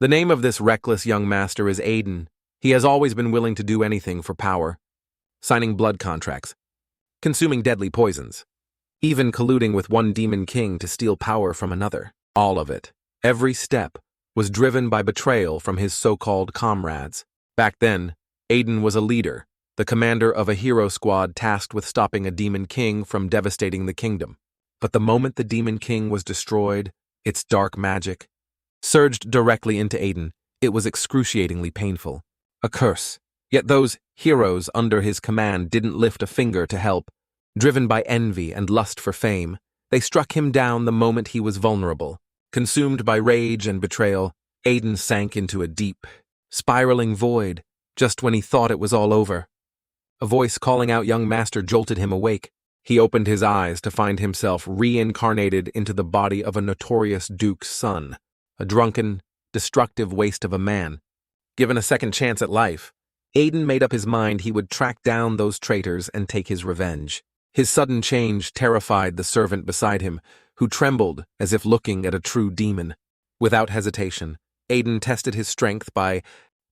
The name of this reckless young master is Aiden. He has always been willing to do anything for power, signing blood contracts, consuming deadly poisons, even colluding with one demon king to steal power from another. All of it, every step, was driven by betrayal from his so-called comrades. Back then, Aiden was a leader, the commander of a hero squad tasked with stopping a demon king from devastating the kingdom. But the moment the demon king was destroyed, its dark magic surged directly into Aiden. It was excruciatingly painful. A curse. Yet those heroes under his command didn't lift a finger to help. Driven by envy and lust for fame, they struck him down the moment he was vulnerable. Consumed by rage and betrayal, Aiden sank into a deep, spiraling void just when he thought it was all over. A voice calling out young master jolted him awake. He opened his eyes to find himself reincarnated into the body of a notorious duke's son, a drunken, destructive waste of a man. Given a second chance at life, Aiden made up his mind he would track down those traitors and take his revenge. His sudden change terrified the servant beside him, who trembled as if looking at a true demon. Without hesitation, Aiden tested his strength by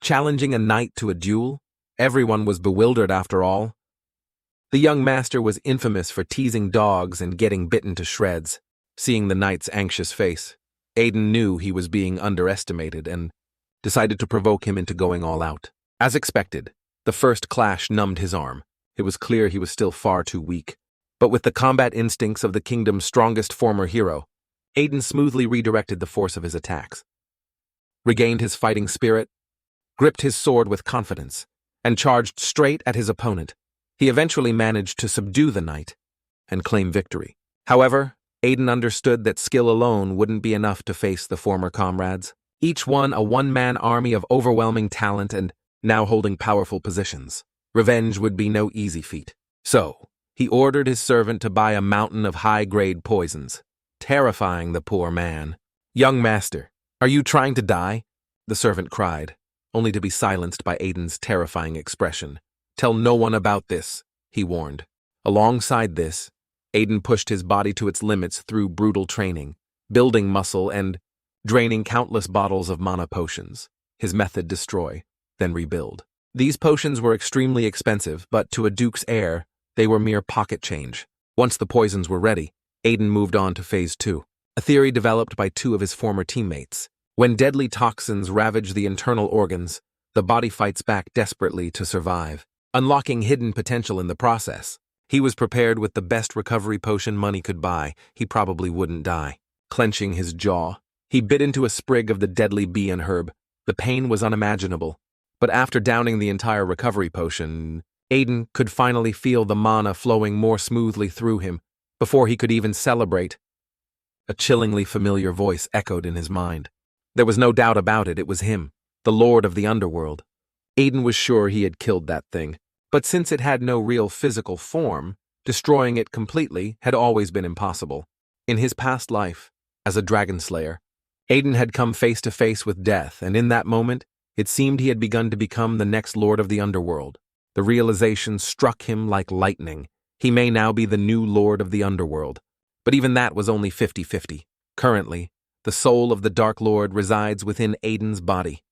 challenging a knight to a duel. Everyone was bewildered after all. The young master was infamous for teasing dogs and getting bitten to shreds. Seeing the knight's anxious face, Aiden knew he was being underestimated and decided to provoke him into going all out. As expected, the first clash numbed his arm. It was clear he was still far too weak. But with the combat instincts of the kingdom's strongest former hero, Aiden smoothly redirected the force of his attacks, regained his fighting spirit, gripped his sword with confidence, and charged straight at his opponent. He eventually managed to subdue the knight and claim victory. However, Aiden understood that skill alone wouldn't be enough to face the former comrades, each one a one-man army of overwhelming talent and now holding powerful positions. Revenge would be no easy feat. So, he ordered his servant to buy a mountain of high-grade poisons, terrifying the poor man. "Young master, are you trying to die?" the servant cried, only to be silenced by Aiden's terrifying expression. "Tell no one about this," he warned. Alongside this, Aiden pushed his body to its limits through brutal training, building muscle and draining countless bottles of mana potions. His method: destroy, then rebuild. These potions were extremely expensive, but to a duke's heir, they were mere pocket change. Once the poisons were ready, Aiden moved on to Phase 2, a theory developed by two of his former teammates. When deadly toxins ravage the internal organs, the body fights back desperately to survive, unlocking hidden potential in the process. He was prepared with the best recovery potion money could buy. He probably wouldn't die. Clenching his jaw, he bit into a sprig of the deadly bee and herb. The pain was unimaginable. But after downing the entire recovery potion, Aiden could finally feel the mana flowing more smoothly through him. Before he could even celebrate, a chillingly familiar voice echoed in his mind. There was no doubt about it, it was him, the Lord of the Underworld. Aiden was sure he had killed that thing, but since it had no real physical form, destroying it completely had always been impossible. In his past life, as a dragon slayer, Aiden had come face to face with death, and in that moment, it seemed he had begun to become the next Lord of the Underworld. The realization struck him like lightning. He may now be the new Lord of the Underworld. But even that was only 50-50. Currently, the soul of the Dark Lord resides within Aiden's body,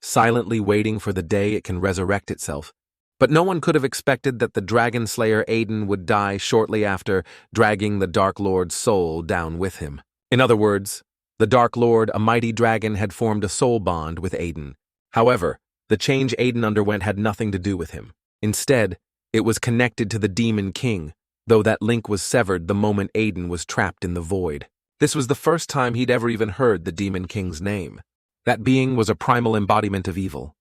silently waiting for the day it can resurrect itself. But no one could have expected that the Dragon Slayer Aiden would die shortly after, dragging the Dark Lord's soul down with him. In other words, the Dark Lord, a mighty dragon, had formed a soul bond with Aiden. However, the change Aiden underwent had nothing to do with him. Instead, it was connected to the Demon King, though that link was severed the moment Aiden was trapped in the void. This was the first time he'd ever even heard the Demon King's name. That being was a primal embodiment of evil,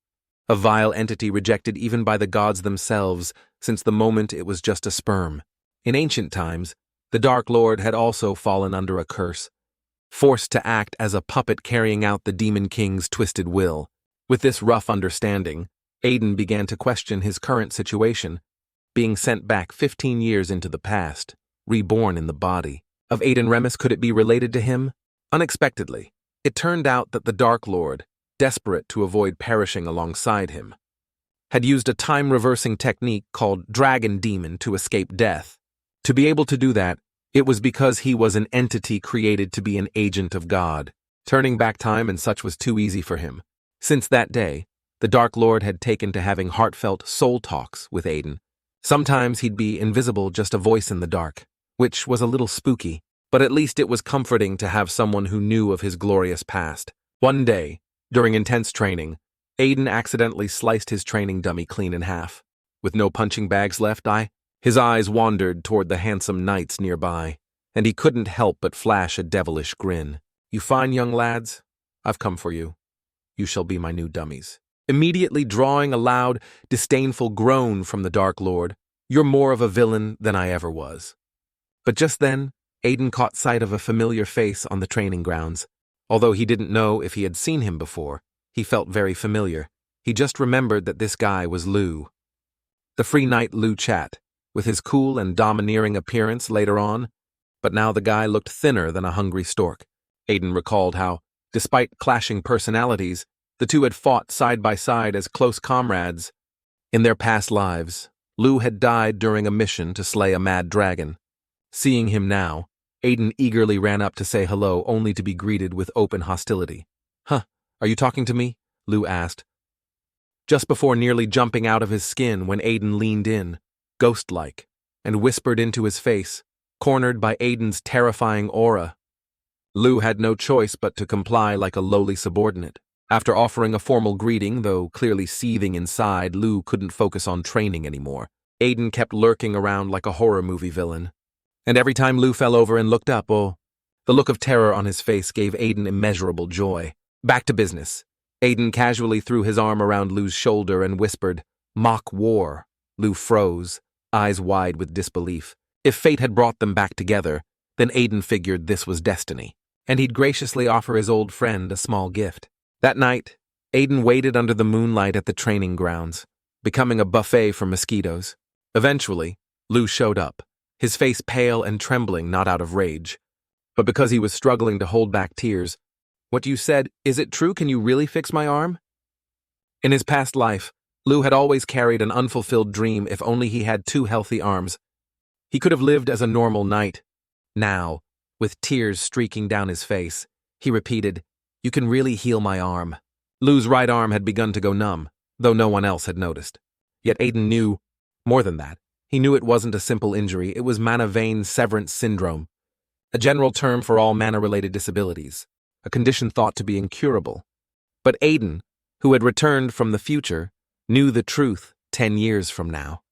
a vile entity rejected even by the gods themselves, since the moment it was just a sperm. In ancient times, the Dark Lord had also fallen under a curse, forced to act as a puppet carrying out the Demon King's twisted will. With this rough understanding, Aiden began to question his current situation, being sent back 15 years into the past, reborn in the body of Aiden Remus. Could it be related to him? Unexpectedly, it turned out that the Dark Lord, desperate to avoid perishing alongside him, had used a time-reversing technique called Dragon Demon to escape death. To be able to do that, it was because he was an entity created to be an agent of God. Turning back time and such was too easy for him. Since that day, the Dark Lord had taken to having heartfelt soul talks with Aiden. Sometimes he'd be invisible, just a voice in the dark, which was a little spooky, but at least it was comforting to have someone who knew of his glorious past. One day, during intense training, Aiden accidentally sliced his training dummy clean in half. With no punching bags left, his eyes wandered toward the handsome knights nearby, and he couldn't help but flash a devilish grin. "You fine young lads, I've come for you. You shall be my new dummies." Immediately drawing a loud, disdainful groan from the Dark Lord, "You're more of a villain than I ever was." But just then, Aiden caught sight of a familiar face on the training grounds. Although he didn't know if he had seen him before, he felt very familiar. He just remembered that this guy was Lou. The free knight Lou Chat, with his cool and domineering appearance later on, but now the guy looked thinner than a hungry stork. Aiden recalled how, despite clashing personalities, the two had fought side by side as close comrades. In their past lives, Lou had died during a mission to slay a mad dragon. Seeing him now, Aiden eagerly ran up to say hello, only to be greeted with open hostility. "Huh, are you talking to me?" Lou asked, just before nearly jumping out of his skin when Aiden leaned in, ghost-like, and whispered into his face, cornered by Aiden's terrifying aura. Lou had no choice but to comply like a lowly subordinate. After offering a formal greeting, though clearly seething inside, Lou couldn't focus on training anymore. Aiden kept lurking around like a horror movie villain. And every time Lou fell over and looked up, the look of terror on his face gave Aiden immeasurable joy. Back to business. Aiden casually threw his arm around Lou's shoulder and whispered, "Mock war." Lou froze, eyes wide with disbelief. If fate had brought them back together, then Aiden figured this was destiny, and he'd graciously offer his old friend a small gift. That night, Aiden waited under the moonlight at the training grounds, becoming a buffet for mosquitoes. Eventually, Lou showed up, his face pale and trembling, not out of rage, but because he was struggling to hold back tears. "What you said, is it true? Can you really fix my arm?" In his past life, Lou had always carried an unfulfilled dream. If only he had two healthy arms, he could have lived as a normal knight. Now, with tears streaking down his face, he repeated, "You can really heal my arm." Lou's right arm had begun to go numb, though no one else had noticed. Yet Aiden knew more than that. He knew it wasn't a simple injury, it was mana vein severance syndrome, a general term for all mana-related disabilities, a condition thought to be incurable. But Aiden, who had returned from the future, knew the truth 10 years from now.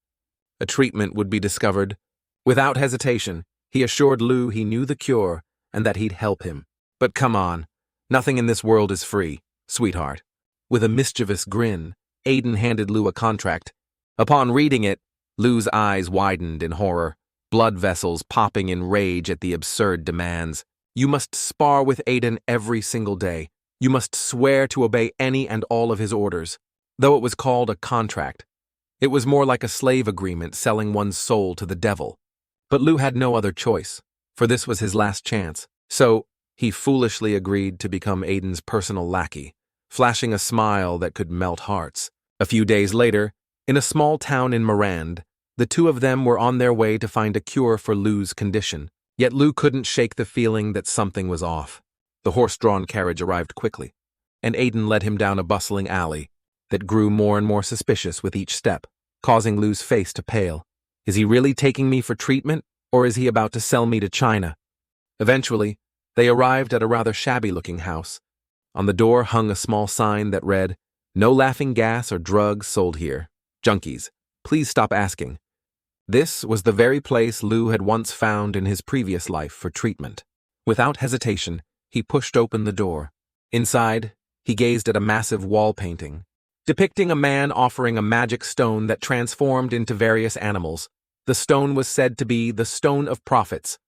A treatment would be discovered. Without hesitation, he assured Lou he knew the cure and that he'd help him. "But come on, nothing in this world is free, sweetheart." With a mischievous grin, Aiden handed Lou a contract. Upon reading it, Lou's eyes widened in horror, blood vessels popping in rage at the absurd demands. "You must spar with Aiden every single day. You must swear to obey any and all of his orders." Though it was called a contract, it was more like a slave agreement selling one's soul to the devil. But Lou had no other choice, for this was his last chance. So, he foolishly agreed to become Aiden's personal lackey, flashing a smile that could melt hearts. A few days later, in a small town in Morand, the two of them were on their way to find a cure for Lou's condition. Yet Lou couldn't shake the feeling that something was off. The horse-drawn carriage arrived quickly, and Aiden led him down a bustling alley that grew more and more suspicious with each step, causing Lou's face to pale. Is he really taking me for treatment, or is he about to sell me to China? Eventually, they arrived at a rather shabby-looking house. On the door hung a small sign that read, "No laughing gas or drugs sold here. Junkies, please stop asking." This was the very place Lou had once found in his previous life for treatment. Without hesitation, he pushed open the door. Inside, he gazed at a massive wall painting, depicting a man offering a magic stone that transformed into various animals. The stone was said to be the Stone of Prophets.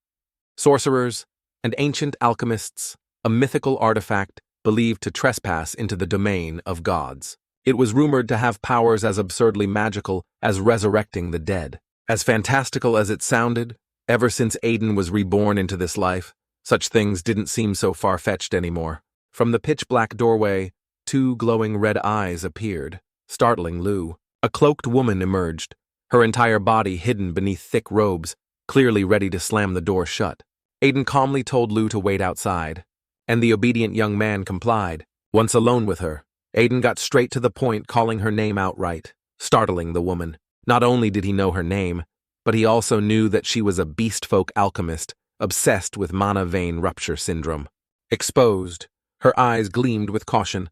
Sorcerers and ancient alchemists, a mythical artifact believed to trespass into the domain of gods. It was rumored to have powers as absurdly magical as resurrecting the dead. As fantastical as it sounded, ever since Aiden was reborn into this life, such things didn't seem so far-fetched anymore. From the pitch-black doorway, two glowing red eyes appeared, startling Lou. A cloaked woman emerged, her entire body hidden beneath thick robes, clearly ready to slam the door shut. Aiden calmly told Lou to wait outside. and the obedient young man complied. Once alone with her, Aiden got straight to the point, calling her name outright, startling the woman. Not only did he know her name, but he also knew that she was a beast-folk alchemist obsessed with mana vein rupture syndrome. Exposed, her eyes gleamed with caution,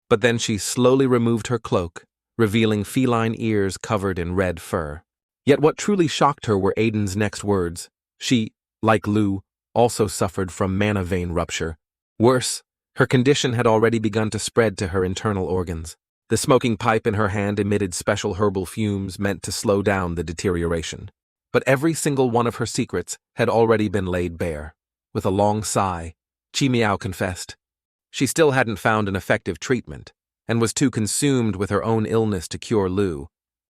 but then she slowly removed her cloak, revealing feline ears covered in red fur. Yet what truly shocked her were Aiden's next words. She, like Lou, also suffered from mana vein rupture. Worse, her condition had already begun to spread to her internal organs. The smoking pipe in her hand emitted special herbal fumes meant to slow down the deterioration. But every single one of her secrets had already been laid bare. With a long sigh, Chi Miao confessed. She still hadn't found an effective treatment, and was too consumed with her own illness to cure Lou.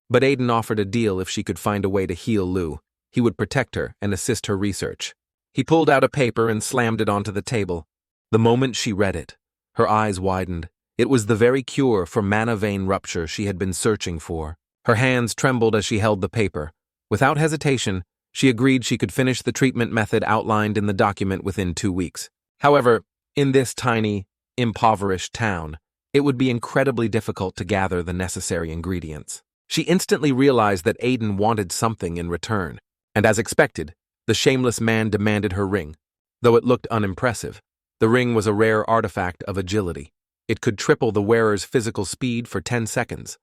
But Aiden offered a deal if she could find a way to heal Lou. He would protect her and assist her research. He pulled out a paper and slammed it onto the table. The moment she read it, her eyes widened. It was the very cure for mana vein rupture she had been searching for. Her hands trembled as she held the paper. Without hesitation, she agreed she could finish the treatment method outlined in the document within 2 weeks. However, in this tiny, impoverished town, it would be incredibly difficult to gather the necessary ingredients. She instantly realized that Aiden wanted something in return, and as expected, the shameless man demanded her ring. Though it looked unimpressive, the ring was a rare artifact of agility. It could triple the wearer's physical speed for 10 seconds.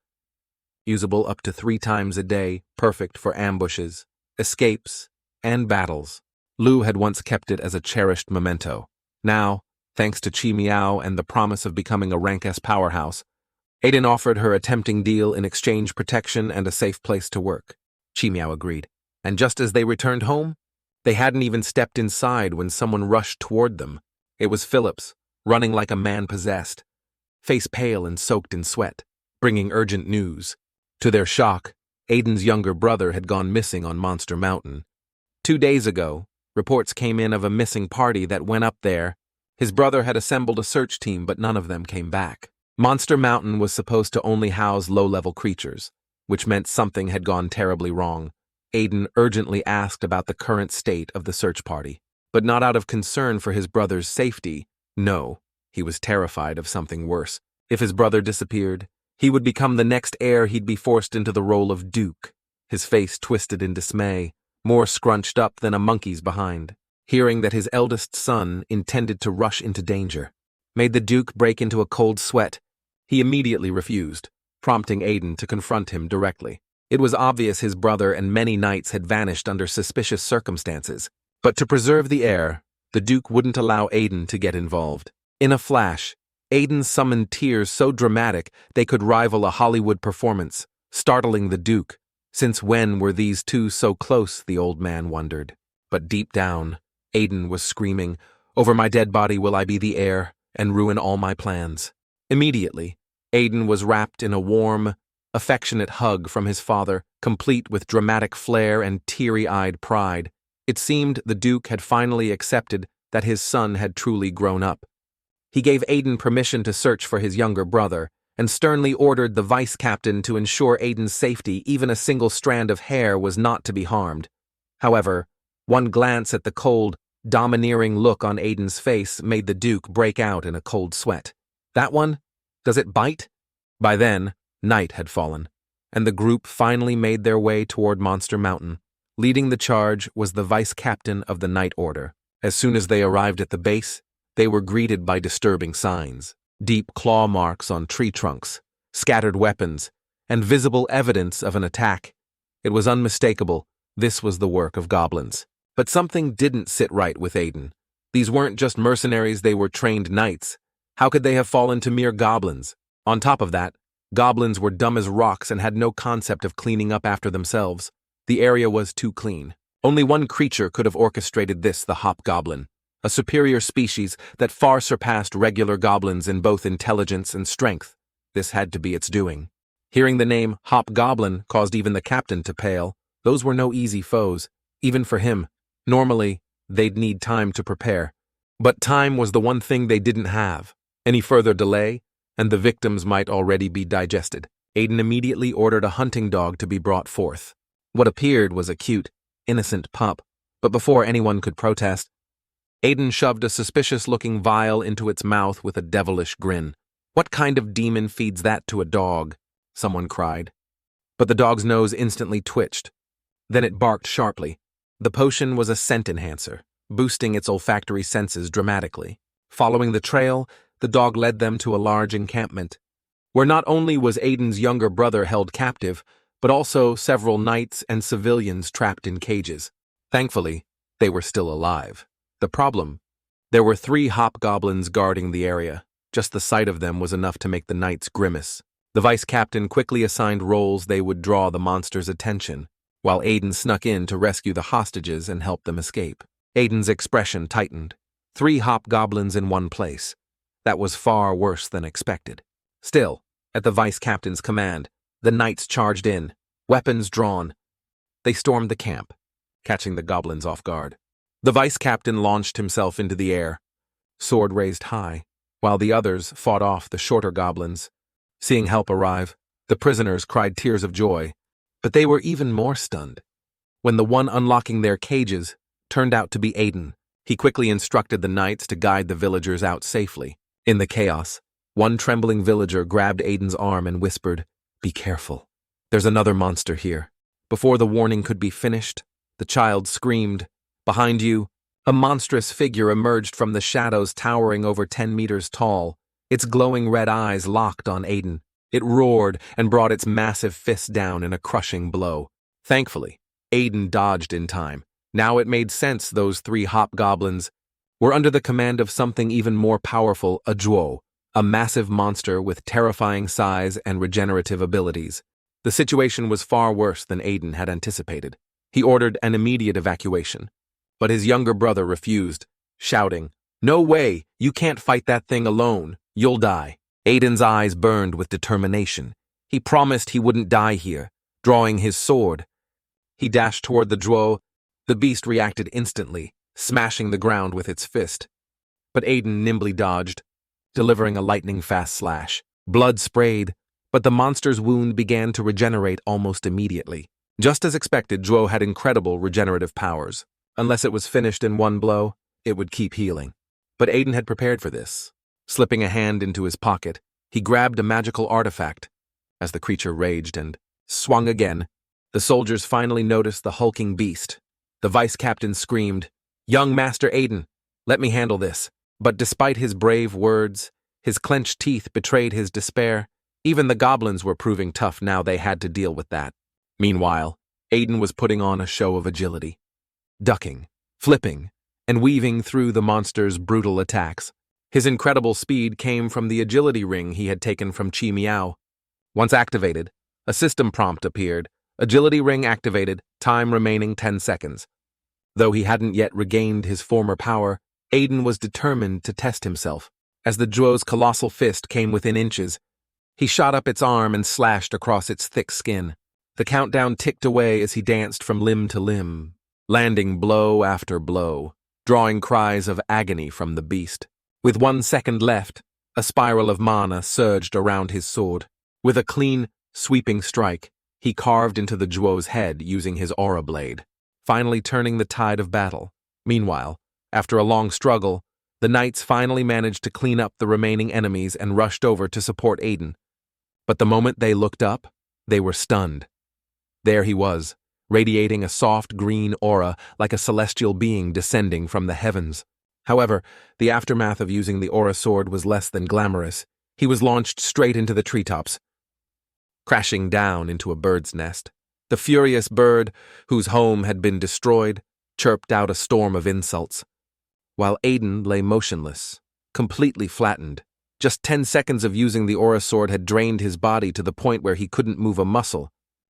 Usable up to 3 times a day, perfect for ambushes, escapes, and battles. Lou had once kept it as a cherished memento. Now, thanks to Chi Miao and the promise of becoming a rank S powerhouse, Aiden offered her a tempting deal in exchange protection and a safe place to work. Chi Miao agreed, and just as they returned home, they hadn't even stepped inside when someone rushed toward them. It was Phillips, running like a man possessed, face pale and soaked in sweat, bringing urgent news. To their shock, Aiden's younger brother had gone missing on Monster Mountain. 2 days ago, reports came in of a missing party that went up there. His brother had assembled a search team, but none of them came back. Monster Mountain was supposed to only house low-level creatures, which meant something had gone terribly wrong. Aiden urgently asked about the current state of the search party, but not out of concern for his brother's safety. No, he was terrified of something worse. If his brother disappeared, he would become the next heir. He'd be forced into the role of Duke, his face twisted in dismay, more scrunched up than a monkey's behind. Hearing that his eldest son intended to rush into danger made the Duke break into a cold sweat. He immediately refused, prompting Aiden to confront him directly. It was obvious his brother and many knights had vanished under suspicious circumstances, but to preserve the heir, the Duke wouldn't allow Aiden to get involved. In a flash, Aiden summoned tears so dramatic they could rival a Hollywood performance, startling the Duke. Since when were these two so close, the old man wondered. But deep down, Aiden was screaming, "Over my dead body will I be the heir, and ruin all my plans." Immediately, Aiden was wrapped in a warm, affectionate hug from his father, complete with dramatic flair and teary-eyed pride. It seemed the Duke had finally accepted that his son had truly grown up. He gave Aiden permission to search for his younger brother, and sternly ordered the vice captain to ensure Aiden's safety. Even a single strand of hair was not to be harmed. However, one glance at the cold, domineering look on Aiden's face made the Duke break out in a cold sweat. That one? Does it bite? By then, night had fallen, and the group finally made their way toward Monster Mountain. Leading the charge was the vice captain of the Night Order. As soon as they arrived at the base, they were greeted by disturbing signs: deep claw marks on tree trunks, scattered weapons, and visible evidence of an attack. It was unmistakable. This was the work of goblins. But something didn't sit right with Aiden. These weren't just mercenaries, they were trained knights. How could they have fallen to mere goblins? On top of that, goblins were dumb as rocks and had no concept of cleaning up after themselves. The area was too clean. Only one creature could have orchestrated this: the hobgoblin, a superior species that far surpassed regular goblins in both intelligence and strength. This had to be its doing. Hearing the name hobgoblin caused even the captain to pale. Those were no easy foes, even for him. Normally, they'd need time to prepare. But time was the one thing they didn't have. Any further delay, and the victims might already be digested. Aiden immediately ordered a hunting dog to be brought forth. What appeared was a cute, innocent pup, but before anyone could protest, Aiden shoved a suspicious-looking vial into its mouth with a devilish grin. "What kind of demon feeds that to a dog?" someone cried. But the dog's nose instantly twitched. Then it barked sharply. The potion was a scent enhancer, boosting its olfactory senses dramatically. Following the trail, the dog led them to a large encampment, where not only was Aiden's younger brother held captive, but also several knights and civilians trapped in cages. Thankfully, they were still alive. The problem? There were 3 hobgoblins guarding the area. Just the sight of them was enough to make the knights grimace. The vice-captain quickly assigned roles they would draw the monsters' attention, while Aiden snuck in to rescue the hostages and help them escape. Aiden's expression tightened. 3 hobgoblins in one place. That was far worse than expected. Still, at the vice-captain's command, the knights charged in, weapons drawn. They stormed the camp, catching the goblins off guard. The vice-captain launched himself into the air, sword raised high, while the others fought off the shorter goblins. Seeing help arrive, the prisoners cried tears of joy, but they were even more stunned when the one unlocking their cages turned out to be Aiden. He quickly instructed the knights to guide the villagers out safely. In the chaos, one trembling villager grabbed Aiden's arm and whispered, "Be careful. There's another monster here." Before the warning could be finished, the child screamed, "Behind you!" A monstrous figure emerged from the shadows, towering over 10 meters tall. Its glowing red eyes locked on Aiden. It roared and brought its massive fist down in a crushing blow. Thankfully, Aiden dodged in time. Now it made sense those 3 hobgoblins were under the command of something even more powerful, a Zhuo, a massive monster with terrifying size and regenerative abilities. The situation was far worse than Aiden had anticipated. He ordered an immediate evacuation, but his younger brother refused, shouting, "No way! You can't fight that thing alone. You'll die." Aiden's eyes burned with determination. He promised he wouldn't die here. Drawing his sword, he dashed toward the Zhuo. The beast reacted instantly, smashing the ground with its fist. But Aiden nimbly dodged, delivering a lightning-fast slash. Blood sprayed, but the monster's wound began to regenerate almost immediately. Just as expected, Zhuo had incredible regenerative powers. Unless it was finished in one blow, it would keep healing. But Aiden had prepared for this. Slipping a hand into his pocket, he grabbed a magical artifact. As the creature raged and swung again, the soldiers finally noticed the hulking beast. The vice-captain screamed, "Young Master Aiden, let me handle this." But despite his brave words, his clenched teeth betrayed his despair. Even the goblins were proving tough now they had to deal with that. Meanwhile, Aiden was putting on a show of agility, ducking, flipping, and weaving through the monster's brutal attacks. His incredible speed came from the agility ring he had taken from Chi Miao. Once activated, a system prompt appeared. Agility ring activated, time remaining 10 seconds. Though he hadn't yet regained his former power, Aiden was determined to test himself. As the Zhuo's colossal fist came within inches, he shot up its arm and slashed across its thick skin. The countdown ticked away as he danced from limb to limb, landing blow after blow, drawing cries of agony from the beast. With 1 second left, a spiral of mana surged around his sword. With a clean, sweeping strike, he carved into the Zhuo's head using his aura blade, finally turning the tide of battle. Meanwhile, after a long struggle, the knights finally managed to clean up the remaining enemies and rushed over to support Aiden. But the moment they looked up, they were stunned. There he was, radiating a soft green aura like a celestial being descending from the heavens. However, the aftermath of using the aura sword was less than glamorous. He was launched straight into the treetops, crashing down into a bird's nest. The furious bird, whose home had been destroyed, chirped out a storm of insults, while Aiden lay motionless, completely flattened. Just 10 seconds of using the aura sword had drained his body to the point where he couldn't move a muscle.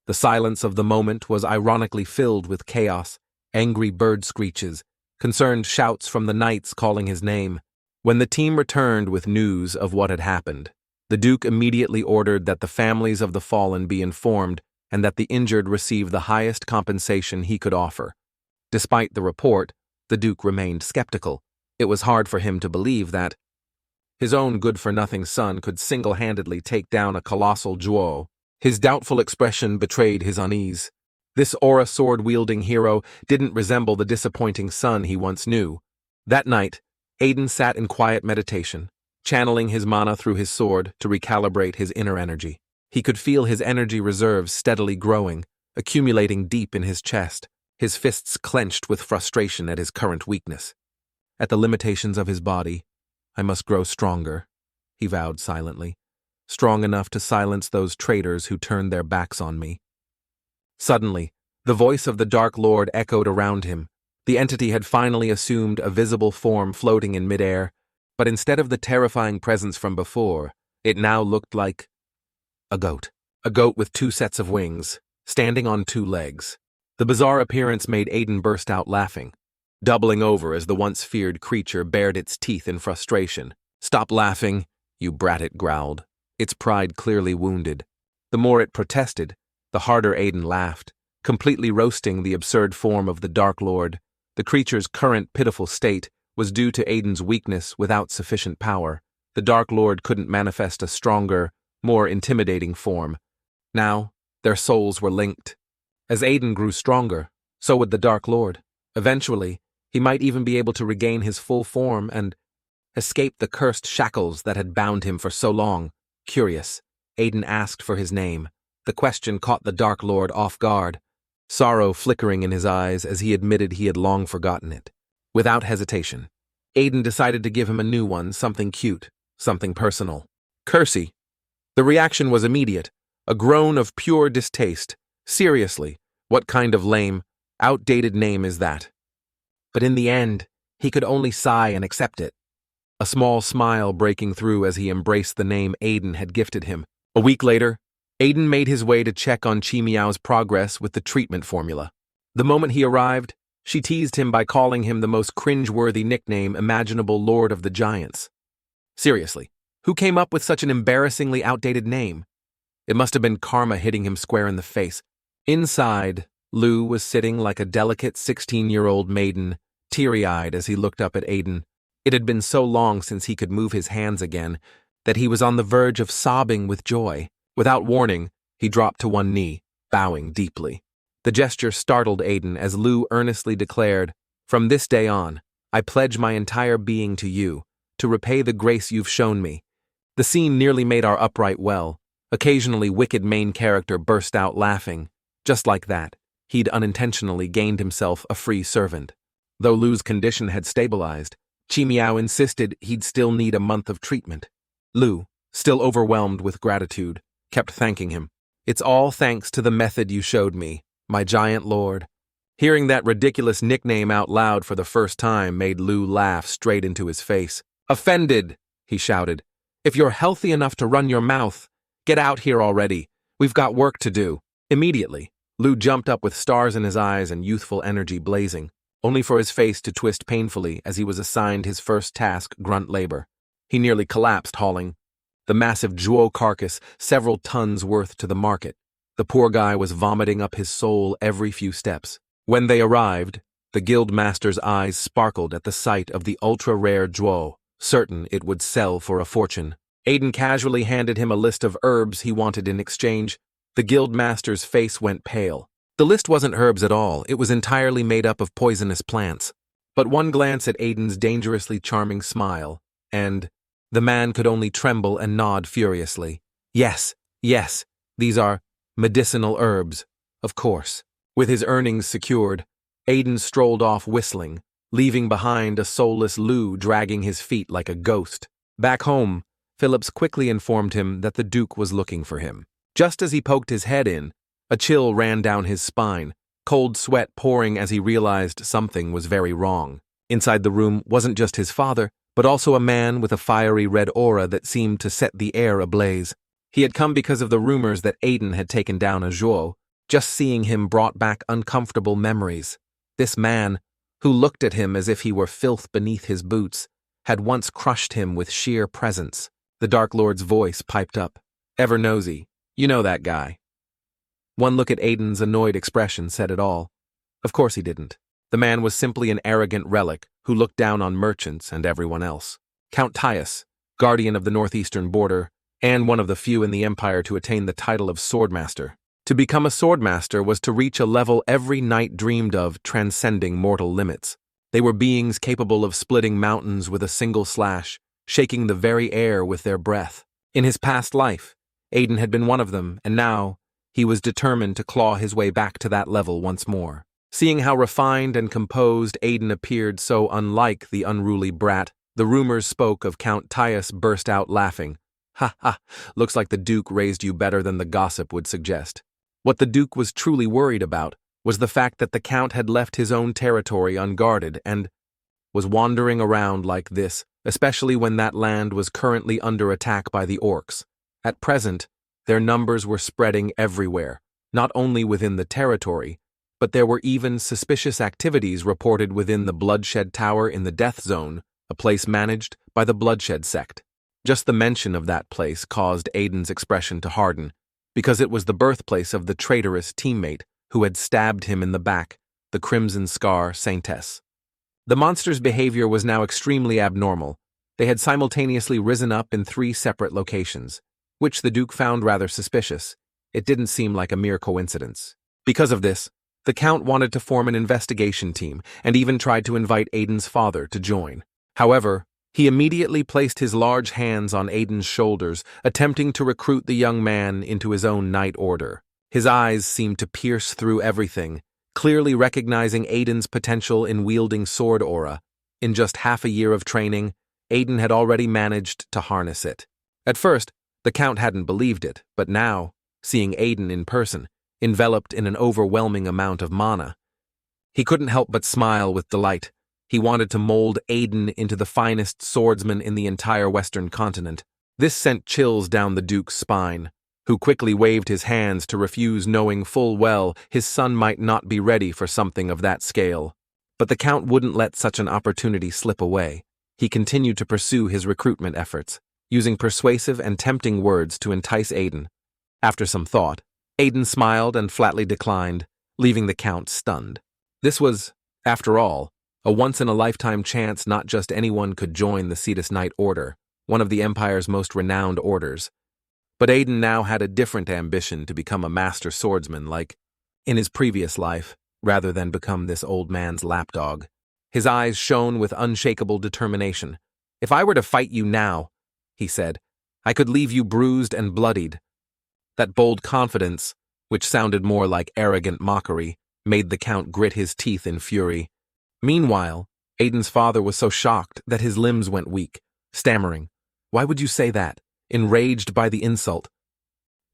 The silence of the moment was ironically filled with chaos, angry bird screeches, concerned shouts from the knights calling his name. When the team returned with news of what had happened, the Duke immediately ordered that the families of the fallen be informed and that the injured receive the highest compensation he could offer. Despite the report, the Duke remained skeptical. It was hard for him to believe that his own good-for-nothing son could single-handedly take down a colossal Zhuo. His doubtful expression betrayed his unease. This aura sword-wielding hero didn't resemble the disappointing son he once knew. That night, Aiden sat in quiet meditation, channeling his mana through his sword to recalibrate his inner energy. He could feel his energy reserves steadily growing, accumulating deep in his chest, his fists clenched with frustration at his current weakness. At the limitations of his body, I must grow stronger, he vowed silently, strong enough to silence those traitors who turned their backs on me. Suddenly, the voice of the Dark Lord echoed around him. The entity had finally assumed a visible form floating in midair, but instead of the terrifying presence from before, it now looked like a goat. A goat with 2 sets of wings, standing on 2 legs. The bizarre appearance made Aiden burst out laughing, doubling over as the once feared creature bared its teeth in frustration. "Stop laughing, you brat," it growled, its pride clearly wounded. The more it protested, the harder Aiden laughed, completely roasting the absurd form of the Dark Lord. The creature's current pitiful state was due to Aiden's weakness without sufficient power. The Dark Lord couldn't manifest a stronger, more intimidating form. Now, their souls were linked. As Aiden grew stronger, so would the Dark Lord. Eventually, he might even be able to regain his full form and escape the cursed shackles that had bound him for so long. Curious, Aiden asked for his name. The question caught the Dark Lord off guard, sorrow flickering in his eyes as he admitted he had long forgotten it. Without hesitation, Aiden decided to give him a new one, something cute, something personal. "Kersey." The reaction was immediate, a groan of pure distaste. Seriously, what kind of lame, outdated name is that? But in the end, he could only sigh and accept it, a small smile breaking through as he embraced the name Aiden had gifted him. A week later, Aiden made his way to check on Chi Meow's progress with the treatment formula. The moment he arrived, she teased him by calling him the most cringe-worthy nickname imaginable, Lord of the Giants. Seriously, who came up with such an embarrassingly outdated name? It must have been karma hitting him square in the face. Inside, Lou was sitting like a delicate 16-year-old maiden, teary-eyed as he looked up at Aiden. It had been so long since he could move his hands again that he was on the verge of sobbing with joy. Without warning, he dropped to one knee, bowing deeply. The gesture startled Aiden as Lou earnestly declared, "From this day on, I pledge my entire being to you, to repay the grace you've shown me." The scene nearly made our upright well. Occasionally, wicked main character burst out laughing. Just like that, he'd unintentionally gained himself a free servant. Though Lou's condition had stabilized, Chi Meow insisted he'd still need a month of treatment. Lou, still overwhelmed with gratitude, kept thanking him. "It's all thanks to the method you showed me, my giant lord." Hearing that ridiculous nickname out loud for the first time made Lou laugh straight into his face. "Offended," he shouted. "If you're healthy enough to run your mouth, get out here already. We've got work to do." Immediately, Lou jumped up with stars in his eyes and youthful energy blazing, only for his face to twist painfully as he was assigned his first task, grunt labor. He nearly collapsed hauling the massive Zhuo carcass several tons worth to the market. The poor guy was vomiting up his soul every few steps. When they arrived, the guild master's eyes sparkled at the sight of the ultra-rare Zhuo, certain it would sell for a fortune. Aiden casually handed him a list of herbs he wanted in exchange. The guild master's face went pale. The list wasn't herbs at all, it was entirely made up of poisonous plants. But one glance at Aiden's dangerously charming smile, and the man could only tremble and nod furiously. Yes, these are medicinal herbs, of course. With his earnings secured, Aiden strolled off whistling, leaving behind a soulless Lou dragging his feet like a ghost. Back home, Phillips quickly informed him that the Duke was looking for him. Just as he poked his head in, a chill ran down his spine, cold sweat pouring as he realized something was very wrong. Inside the room wasn't just his father, but also a man with a fiery red aura that seemed to set the air ablaze. He had come because of the rumors that Aiden had taken down a Zhuo. Just seeing him brought back uncomfortable memories. This man, who looked at him as if he were filth beneath his boots, had once crushed him with sheer presence. The Dark Lord's voice piped up. "Ever nosy, you know that guy." One look at Aiden's annoyed expression said it all. Of course he didn't. The man was simply an arrogant relic who looked down on merchants and everyone else. Count Tius, guardian of the northeastern border, and one of the few in the Empire to attain the title of Swordmaster. To become a Swordmaster was to reach a level every knight dreamed of, transcending mortal limits. They were beings capable of splitting mountains with a single slash, shaking the very air with their breath. In his past life, Aiden had been one of them, and now he was determined to claw his way back to that level once more. Seeing how refined and composed Aiden appeared so unlike the unruly brat, the rumors spoke of Count Tius burst out laughing. Ha ha, looks like the Duke raised you better than the gossip would suggest. What the Duke was truly worried about was the fact that the Count had left his own territory unguarded and was wandering around like this, especially when that land was currently under attack by the orcs. At present, their numbers were spreading everywhere, not only within the territory, but there were even suspicious activities reported within the Bloodshed Tower in the Death Zone, a place managed by the Bloodshed sect. Just the mention of that place caused Aiden's expression to harden, because it was the birthplace of the traitorous teammate who had stabbed him in the back, the Crimson Scar Saintess. The monster's behavior was now extremely abnormal. They had simultaneously risen up in 3 separate locations, which the Duke found rather suspicious. It didn't seem like a mere coincidence. Because of this, the Count wanted to form an investigation team and even tried to invite Aiden's father to join. However, he immediately placed his large hands on Aiden's shoulders, attempting to recruit the young man into his own night order. His eyes seemed to pierce through everything, clearly recognizing Aiden's potential in wielding sword aura. In just half a year of training, Aiden had already managed to harness it. At first, the Count hadn't believed it, but now, seeing Aiden in person, enveloped in an overwhelming amount of mana, he couldn't help but smile with delight. He wanted to mold Aiden into the finest swordsman in the entire Western continent. This sent chills down the Duke's spine, who quickly waved his hands to refuse, knowing full well his son might not be ready for something of that scale. But the Count wouldn't let such an opportunity slip away. He continued to pursue his recruitment efforts, using persuasive and tempting words to entice Aiden. After some thought, Aiden smiled and flatly declined, leaving the Count stunned. This was, after all, a once-in-a-lifetime chance. Not just anyone could join the Cetus Knight Order, one of the Empire's most renowned orders. But Aiden now had a different ambition to become a master swordsman like in his previous life, rather than become this old man's lapdog. His eyes shone with unshakable determination. "If I were to fight you now," he said, "I could leave you bruised and bloodied." That bold confidence, which sounded more like arrogant mockery, made the Count grit his teeth in fury. Meanwhile, Aiden's father was so shocked that his limbs went weak, stammering, "Why would you say that?" Enraged by the insult,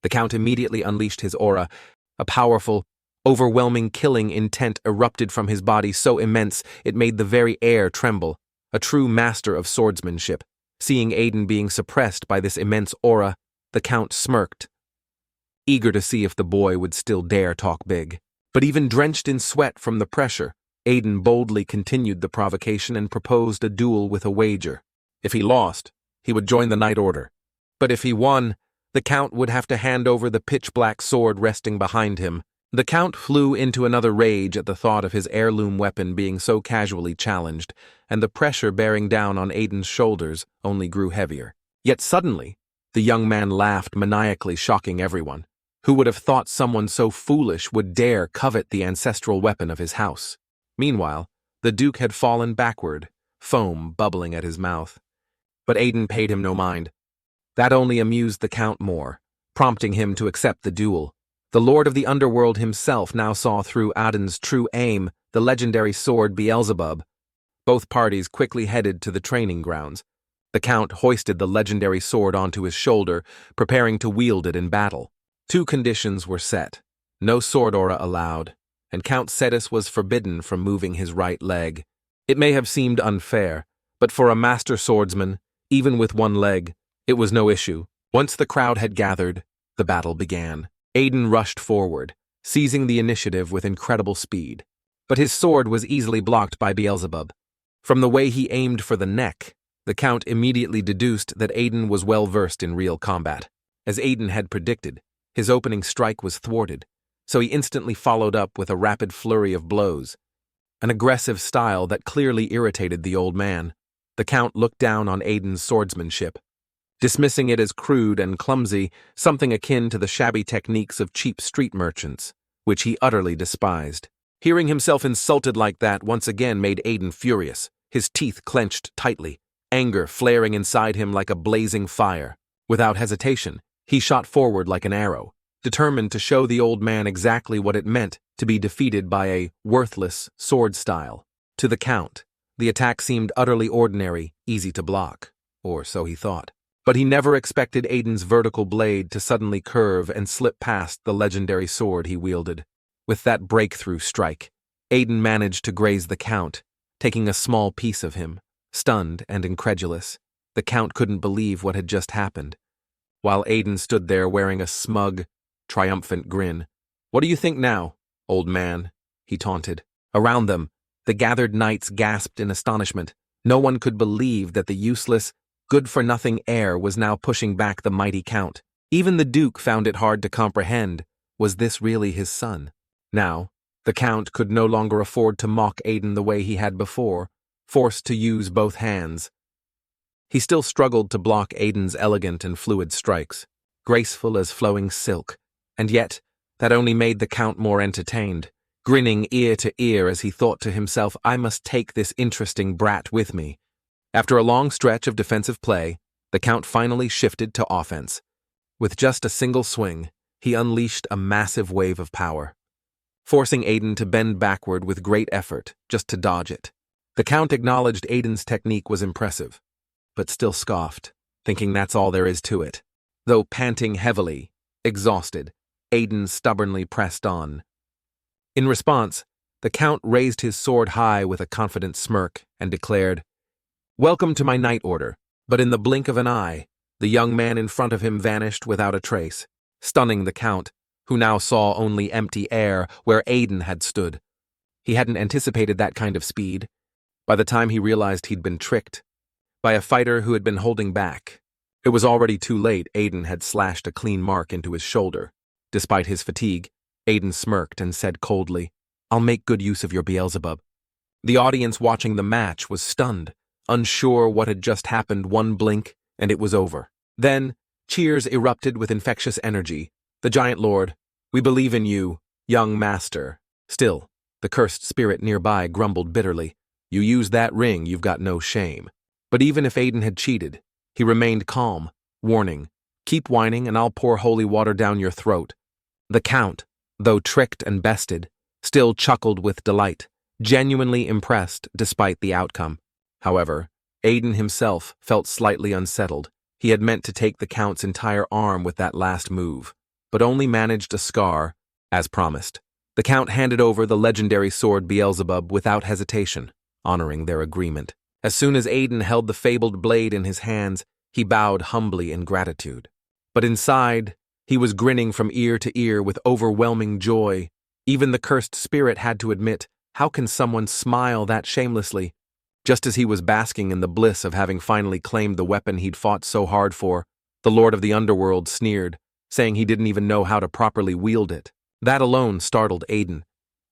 the Count immediately unleashed his aura. A powerful, overwhelming killing intent erupted from his body so immense it made the very air tremble. A true master of swordsmanship. Seeing Aiden being suppressed by this immense aura, the Count smirked, eager to see if the boy would still dare talk big. But even drenched in sweat from the pressure, Aiden boldly continued the provocation and proposed a duel with a wager. If he lost, he would join the Knight Order. But if he won, the Count would have to hand over the pitch-black sword resting behind him. The Count flew into another rage at the thought of his heirloom weapon being so casually challenged, and the pressure bearing down on Aiden's shoulders only grew heavier. Yet suddenly, the young man laughed maniacally, shocking everyone. Who would have thought someone so foolish would dare covet the ancestral weapon of his house? Meanwhile, the Duke had fallen backward, foam bubbling at his mouth. But Aiden paid him no mind. That only amused the Count more, prompting him to accept the duel. The Lord of the Underworld himself now saw through Aiden's true aim, the legendary sword Beelzebub. Both parties quickly headed to the training grounds. The Count hoisted the legendary sword onto his shoulder, preparing to wield it in battle. 2 conditions were set. No sword aura allowed, and Count Cetus was forbidden from moving his right leg. It may have seemed unfair, but for a master swordsman, even with one leg, it was no issue. Once the crowd had gathered, the battle began. Aiden rushed forward, seizing the initiative with incredible speed. But his sword was easily blocked by Beelzebub. From the way he aimed for the neck, the Count immediately deduced that Aiden was well versed in real combat. As Aiden had predicted, his opening strike was thwarted, so he instantly followed up with a rapid flurry of blows, an aggressive style that clearly irritated the old man. The Count looked down on Aiden's swordsmanship, dismissing it as crude and clumsy, something akin to the shabby techniques of cheap street merchants, which he utterly despised. Hearing himself insulted like that once again made Aiden furious, his teeth clenched tightly, anger flaring inside him like a blazing fire. Without hesitation, he shot forward like an arrow, determined to show the old man exactly what it meant to be defeated by a worthless sword style. To the Count, the attack seemed utterly ordinary, easy to block, or so he thought. But he never expected Aiden's vertical blade to suddenly curve and slip past the legendary sword he wielded. With that breakthrough strike, Aiden managed to graze the Count, taking a small piece of him. Stunned and incredulous, the Count couldn't believe what had just happened, while Aiden stood there wearing a smug, triumphant grin. "What do you think now, old man?" he taunted. Around them, the gathered knights gasped in astonishment. No one could believe that the useless, good-for-nothing heir was now pushing back the mighty Count. Even the Duke found it hard to comprehend. Was this really his son? Now, the Count could no longer afford to mock Aiden the way he had before, forced to use both hands. He still struggled to block Aiden's elegant and fluid strikes, graceful as flowing silk, and yet that only made the Count more entertained, grinning ear to ear as he thought to himself, "I must take this interesting brat with me." After a long stretch of defensive play, the Count finally shifted to offense. With just a single swing, he unleashed a massive wave of power, forcing Aiden to bend backward with great effort just to dodge it. The Count acknowledged Aiden's technique was impressive, but still scoffed, thinking that's all there is to it. Though panting heavily, exhausted, Aiden stubbornly pressed on. In response, the Count raised his sword high with a confident smirk and declared, "Welcome to my knight order." But in the blink of an eye, the young man in front of him vanished without a trace, stunning the Count, who now saw only empty air where Aiden had stood. He hadn't anticipated that kind of speed. By the time he realized he'd been tricked by a fighter who had been holding back, it was already too late. Aiden had slashed a clean mark into his shoulder. Despite his fatigue, Aiden smirked and said coldly, "I'll make good use of your Beelzebub." The audience watching the match was stunned, unsure what had just happened. One blink, and it was over. Then, cheers erupted with infectious energy. The giant lord, "We believe in you, young master." Still, the cursed spirit nearby grumbled bitterly, "You use that ring, you've got no shame." But even if Aiden had cheated, he remained calm, warning, "Keep whining and I'll pour holy water down your throat." The Count, though tricked and bested, still chuckled with delight, genuinely impressed despite the outcome. However, Aiden himself felt slightly unsettled. He had meant to take the Count's entire arm with that last move, but only managed a scar, as promised. The Count handed over the legendary sword Beelzebub without hesitation, honoring their agreement. As soon as Aiden held the fabled blade in his hands, he bowed humbly in gratitude. But inside, he was grinning from ear to ear with overwhelming joy. Even the cursed spirit had to admit, how can someone smile that shamelessly? Just as he was basking in the bliss of having finally claimed the weapon he'd fought so hard for, the Lord of the Underworld sneered, saying he didn't even know how to properly wield it. That alone startled Aiden.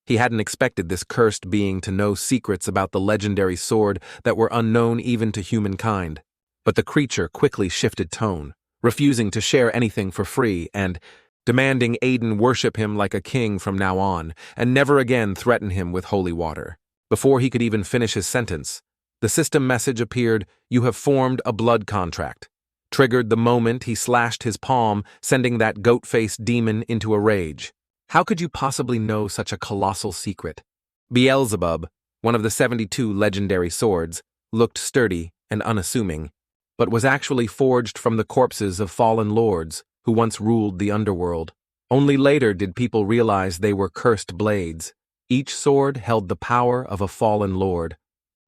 He hadn't expected this cursed being to know secrets about the legendary sword that were unknown even to humankind. But the creature quickly shifted tone, refusing to share anything for free and demanding Aiden worship him like a king from now on and never again threaten him with holy water. Before he could even finish his sentence, the system message appeared, "You have formed a blood contract." Triggered the moment he slashed his palm, sending that goat-faced demon into a rage. How could you possibly know such a colossal secret? Beelzebub, one of the 72 legendary swords, looked sturdy and unassuming, but was actually forged from the corpses of fallen lords who once ruled the underworld. Only later did people realize they were cursed blades. Each sword held the power of a fallen lord,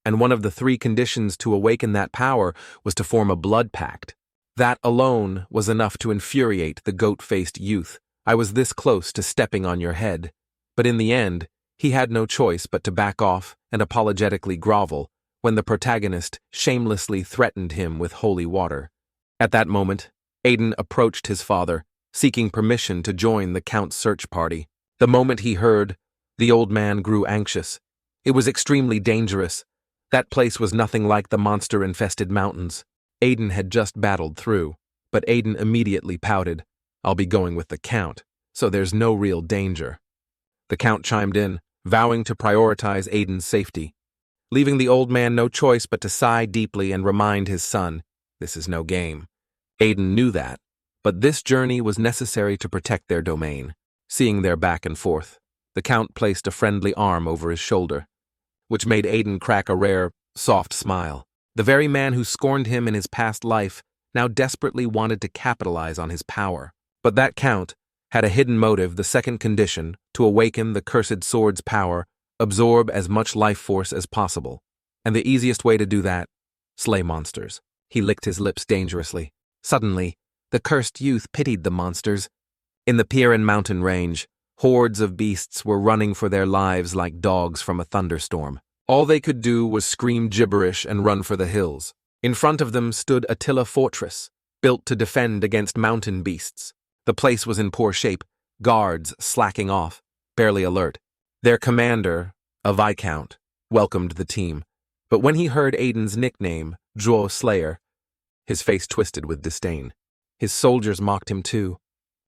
and one of the 3 conditions to awaken that power was to form a blood pact. That alone was enough to infuriate the goat-faced youth. "I was this close to stepping on your head." But in the end, he had no choice but to back off and apologetically grovel when the protagonist shamelessly threatened him with holy water. At that moment, Aiden approached his father, seeking permission to join the Count's search party. The moment he heard, the old man grew anxious. It was extremely dangerous. That place was nothing like the monster-infested mountains Aiden had just battled through, but Aiden immediately pouted, "I'll be going with the Count, so there's no real danger." The Count chimed in, vowing to prioritize Aiden's safety, leaving the old man no choice but to sigh deeply and remind his son, this is no game. Aiden knew that, but this journey was necessary to protect their domain. Seeing their back and forth, the Count placed a friendly arm over his shoulder, which made Aiden crack a rare, soft smile. The very man who scorned him in his past life now desperately wanted to capitalize on his power. But that Count had a hidden motive, the second condition, to awaken the cursed sword's power, absorb as much life force as possible. And the easiest way to do that? Slay monsters. He licked his lips dangerously. Suddenly, the cursed youth pitied the monsters. In the Piran mountain range, hordes of beasts were running for their lives like dogs from a thunderstorm. All they could do was scream gibberish and run for the hills. In front of them stood Attila Fortress, built to defend against mountain beasts. The place was in poor shape, guards slacking off, barely alert. Their commander, a viscount, welcomed the team, but when he heard Aiden's nickname, Zhuo Slayer, his face twisted with disdain. His soldiers mocked him too,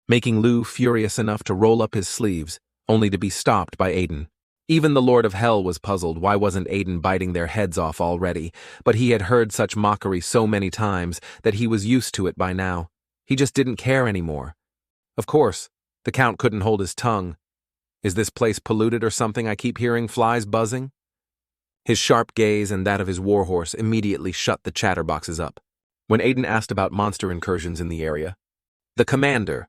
making Lu furious enough to roll up his sleeves, only to be stopped by Aiden. Even the Lord of Hell was puzzled why wasn't Aiden biting their heads off already, but he had heard such mockery so many times that he was used to it by now. He just didn't care anymore. Of course, the Count couldn't hold his tongue. Is this place polluted or something? I keep hearing flies buzzing. His sharp gaze and that of his warhorse immediately shut the chatterboxes up. When Aiden asked about monster incursions in the area, the commander,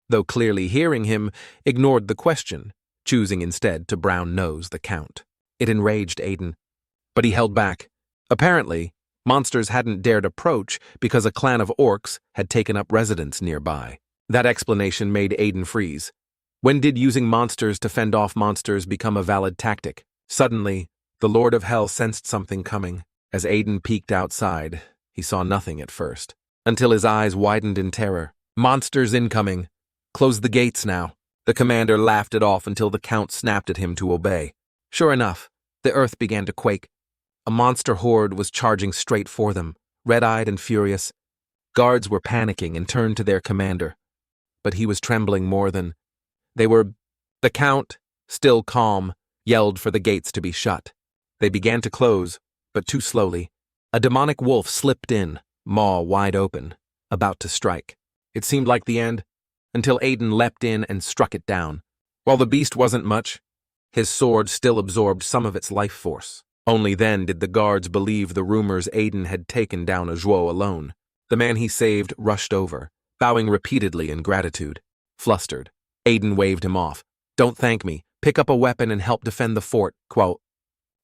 though clearly hearing him, ignored the question, choosing instead to brown-nose the Count. It enraged Aiden, but he held back. Apparently, monsters hadn't dared approach because a clan of orcs had taken up residence nearby. That explanation made Aiden freeze. When did using monsters to fend off monsters become a valid tactic? Suddenly, the Lord of Hell sensed something coming. As Aiden peeked outside, he saw nothing at first, until his eyes widened in terror. Monsters incoming. Close the gates now. The commander laughed it off until the Count snapped at him to obey. Sure enough, the earth began to quake. A monster horde was charging straight for them, red-eyed and furious. Guards were panicking and turned to their commander, but he was trembling more than they were. The Count, still calm, yelled for the gates to be shut. They began to close, but too slowly. A demonic wolf slipped in, maw wide open, about to strike. It seemed like the end, until Aiden leapt in and struck it down. While the beast wasn't much, his sword still absorbed some of its life force. Only then did the guards believe the rumors Aiden had taken down a Zhuo alone. The man he saved rushed over, bowing repeatedly in gratitude. Flustered, Aiden waved him off. Don't thank me. Pick up a weapon and help defend the fort, quote.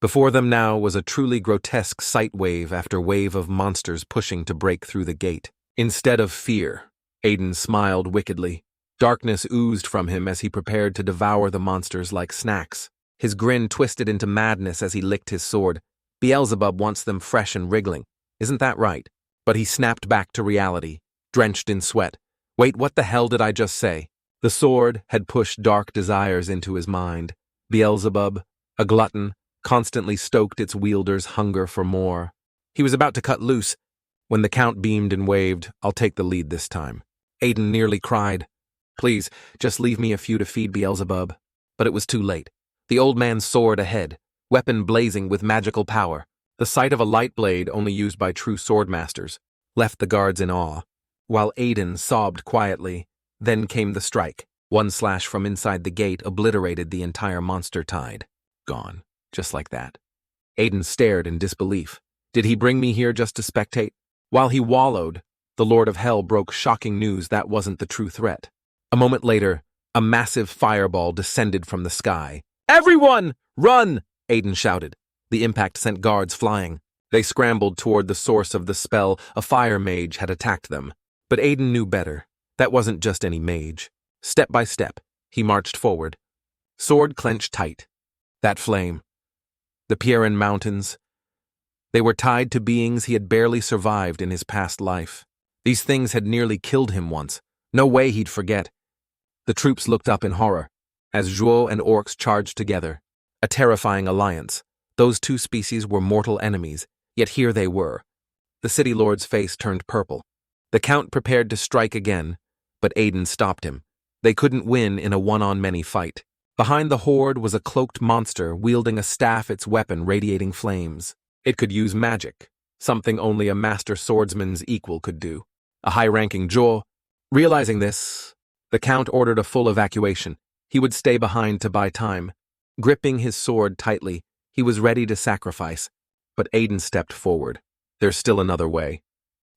Before them now was a truly grotesque sight, wave after wave of monsters pushing to break through the gate. Instead of fear, Aiden smiled wickedly. Darkness oozed from him as he prepared to devour the monsters like snacks. His grin twisted into madness as he licked his sword. Beelzebub wants them fresh and wriggling. Isn't that right? But he snapped back to reality, drenched in sweat. Wait, what the hell did I just say? The sword had pushed dark desires into his mind. Beelzebub, a glutton, constantly stoked its wielder's hunger for more. He was about to cut loose when the Count beamed and waved, I'll take the lead this time. Aiden nearly cried. Please, just leave me a few to feed Beelzebub. But it was too late. The old man soared ahead, weapon blazing with magical power. The sight of a light blade only used by true swordmasters left the guards in awe, while Aiden sobbed quietly. Then came the strike. One slash from inside the gate obliterated the entire monster tide. Gone, just like that. Aiden stared in disbelief. Did he bring me here just to spectate? While he wallowed, the Lord of Hell broke shocking news that wasn't the true threat. A moment later, a massive fireball descended from the sky. Everyone, run! Aiden shouted. The impact sent guards flying. They scrambled toward the source of the spell. A fire mage had attacked them. But Aiden knew better. That wasn't just any mage. Step by step, he marched forward, sword clenched tight. That flame. The Piran Mountains. They were tied to beings he had barely survived in his past life. These things had nearly killed him once. No way he'd forget. The troops looked up in horror as Zhuo and orcs charged together. A terrifying alliance. Those two species were mortal enemies, yet here they were. The city lord's face turned purple. The Count prepared to strike again, but Aiden stopped him. They couldn't win in a one-on-many fight. Behind the horde was a cloaked monster wielding a staff, its weapon radiating flames. It could use magic, something only a master swordsman's equal could do. A high-ranking Zhuo. Realizing this, the Count ordered a full evacuation. He would stay behind to buy time. Gripping his sword tightly, he was ready to sacrifice. But Aiden stepped forward. There's still another way.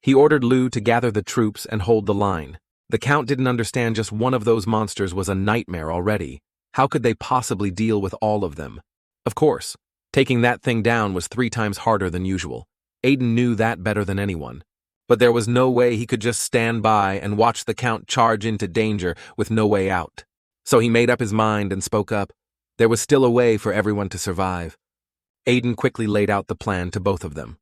He ordered Lu to gather the troops and hold the line. The Count didn't understand just one of those monsters was a nightmare already. How could they possibly deal with all of them? Of course, taking that thing down was 3 times harder than usual. Aiden knew that better than anyone. But there was no way he could just stand by and watch the Count charge into danger with no way out. So he made up his mind and spoke up. There was still a way for everyone to survive. Aiden quickly laid out the plan to both of them,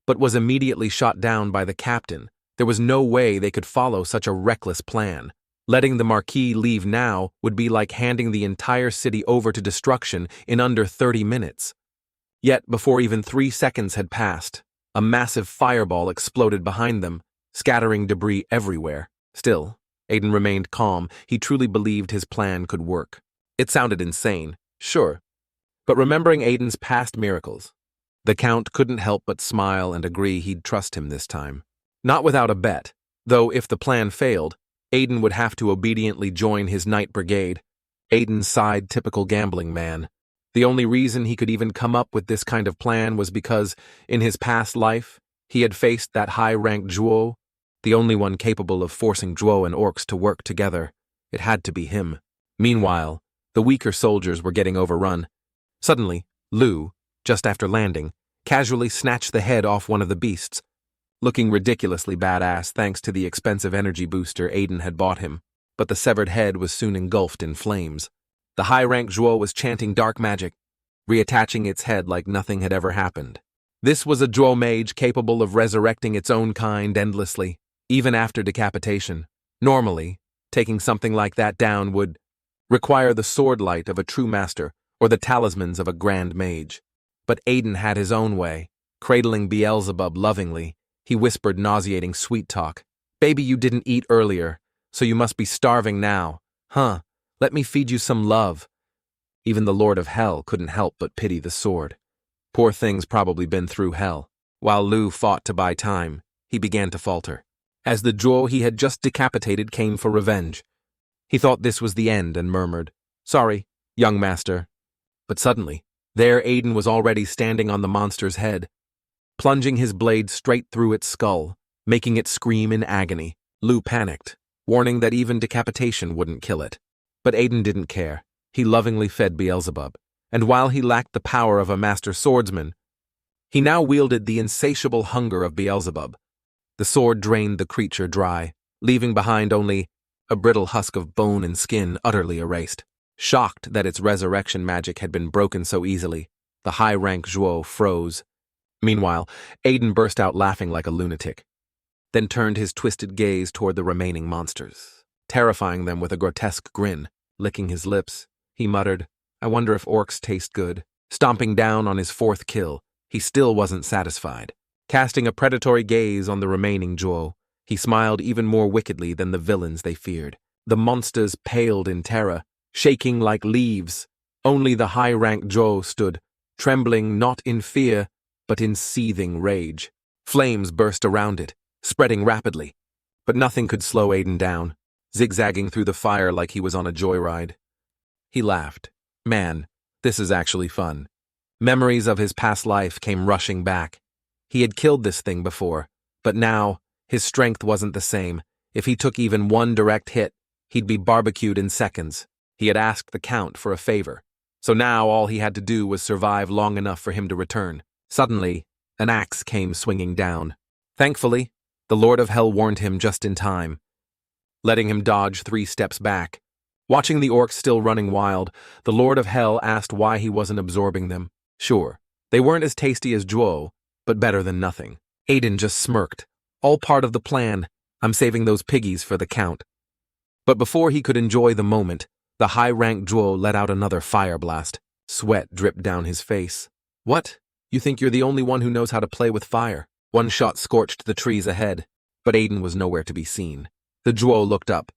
but was immediately shot down by the captain. There was no way they could follow such a reckless plan. Letting the Marquis leave now would be like handing the entire city over to destruction in under 30 minutes. Yet, before even 3 seconds had passed, a massive fireball exploded behind them, scattering debris everywhere. Still, Aiden remained calm. He truly believed his plan could work. It sounded insane, sure, but remembering Aiden's past miracles, the Count couldn't help but smile and agree he'd trust him this time. Not without a bet, though if the plan failed, Aiden would have to obediently join his night brigade. Aiden sighed, typical gambling man. The only reason he could even come up with this kind of plan was because, in his past life, he had faced that high-ranked Zhuo, the only one capable of forcing Zhuo and orcs to work together. It had to be him. Meanwhile, the weaker soldiers were getting overrun. Suddenly, Lu, just after landing, casually snatched the head off one of the beasts, looking ridiculously badass thanks to the expensive energy booster Aiden had bought him. But the severed head was soon engulfed in flames. The high-ranked Zhuo was chanting dark magic, reattaching its head like nothing had ever happened. This was a Zhuo mage capable of resurrecting its own kind endlessly, even after decapitation. Normally, taking something like that down would require the sword light of a true master or the talismans of a grand mage. But Aiden had his own way. Cradling Beelzebub lovingly, he whispered nauseating sweet talk. "Baby, you didn't eat earlier, so you must be starving now. Huh, let me feed you some love." Even the Lord of Hell couldn't help but pity the sword. Poor thing's probably been through hell. While Lu fought to buy time, he began to falter. As the Zhuo he had just decapitated came for revenge, he thought this was the end and murmured, "Sorry, young master." But suddenly, there Aiden was already standing on the monster's head, plunging his blade straight through its skull, making it scream in agony. Lu panicked, warning that even decapitation wouldn't kill it. But Aiden didn't care. He lovingly fed Beelzebub, and while he lacked the power of a master swordsman, he now wielded the insatiable hunger of Beelzebub. The sword drained the creature dry, leaving behind only a brittle husk of bone and skin utterly erased. Shocked that its resurrection magic had been broken so easily, the high-rank Zhuo froze. Meanwhile, Aiden burst out laughing like a lunatic, then turned his twisted gaze toward the remaining monsters, terrifying them with a grotesque grin. Licking his lips, he muttered, "I wonder if orcs taste good." Stomping down on his 4th kill, he still wasn't satisfied. Casting a predatory gaze on the remaining Zhuo, he smiled even more wickedly than the villains they feared. The monsters paled in terror, shaking like leaves. Only the high-ranked Zhuo stood, trembling not in fear, but in seething rage. Flames burst around it, spreading rapidly, but nothing could slow Aiden down, zigzagging through the fire like he was on a joyride. He laughed. Man, this is actually fun. Memories of his past life came rushing back. He had killed this thing before, but now, his strength wasn't the same. If he took even one direct hit, he'd be barbecued in seconds. He had asked the Count for a favor, so now all he had to do was survive long enough for him to return. Suddenly, an axe came swinging down. Thankfully, the Lord of Hell warned him just in time, letting him dodge 3 steps back. Watching the orcs still running wild, the Lord of Hell asked why he wasn't absorbing them. Sure, they weren't as tasty as Zhuo, but better than nothing. Aiden just smirked. All part of the plan. I'm saving those piggies for the Count. But before he could enjoy the moment, the high-ranked Zhuo let out another fire blast. Sweat dripped down his face. "What? You think you're the only one who knows how to play with fire?" One shot scorched the trees ahead, but Aiden was nowhere to be seen. The Zhuo looked up,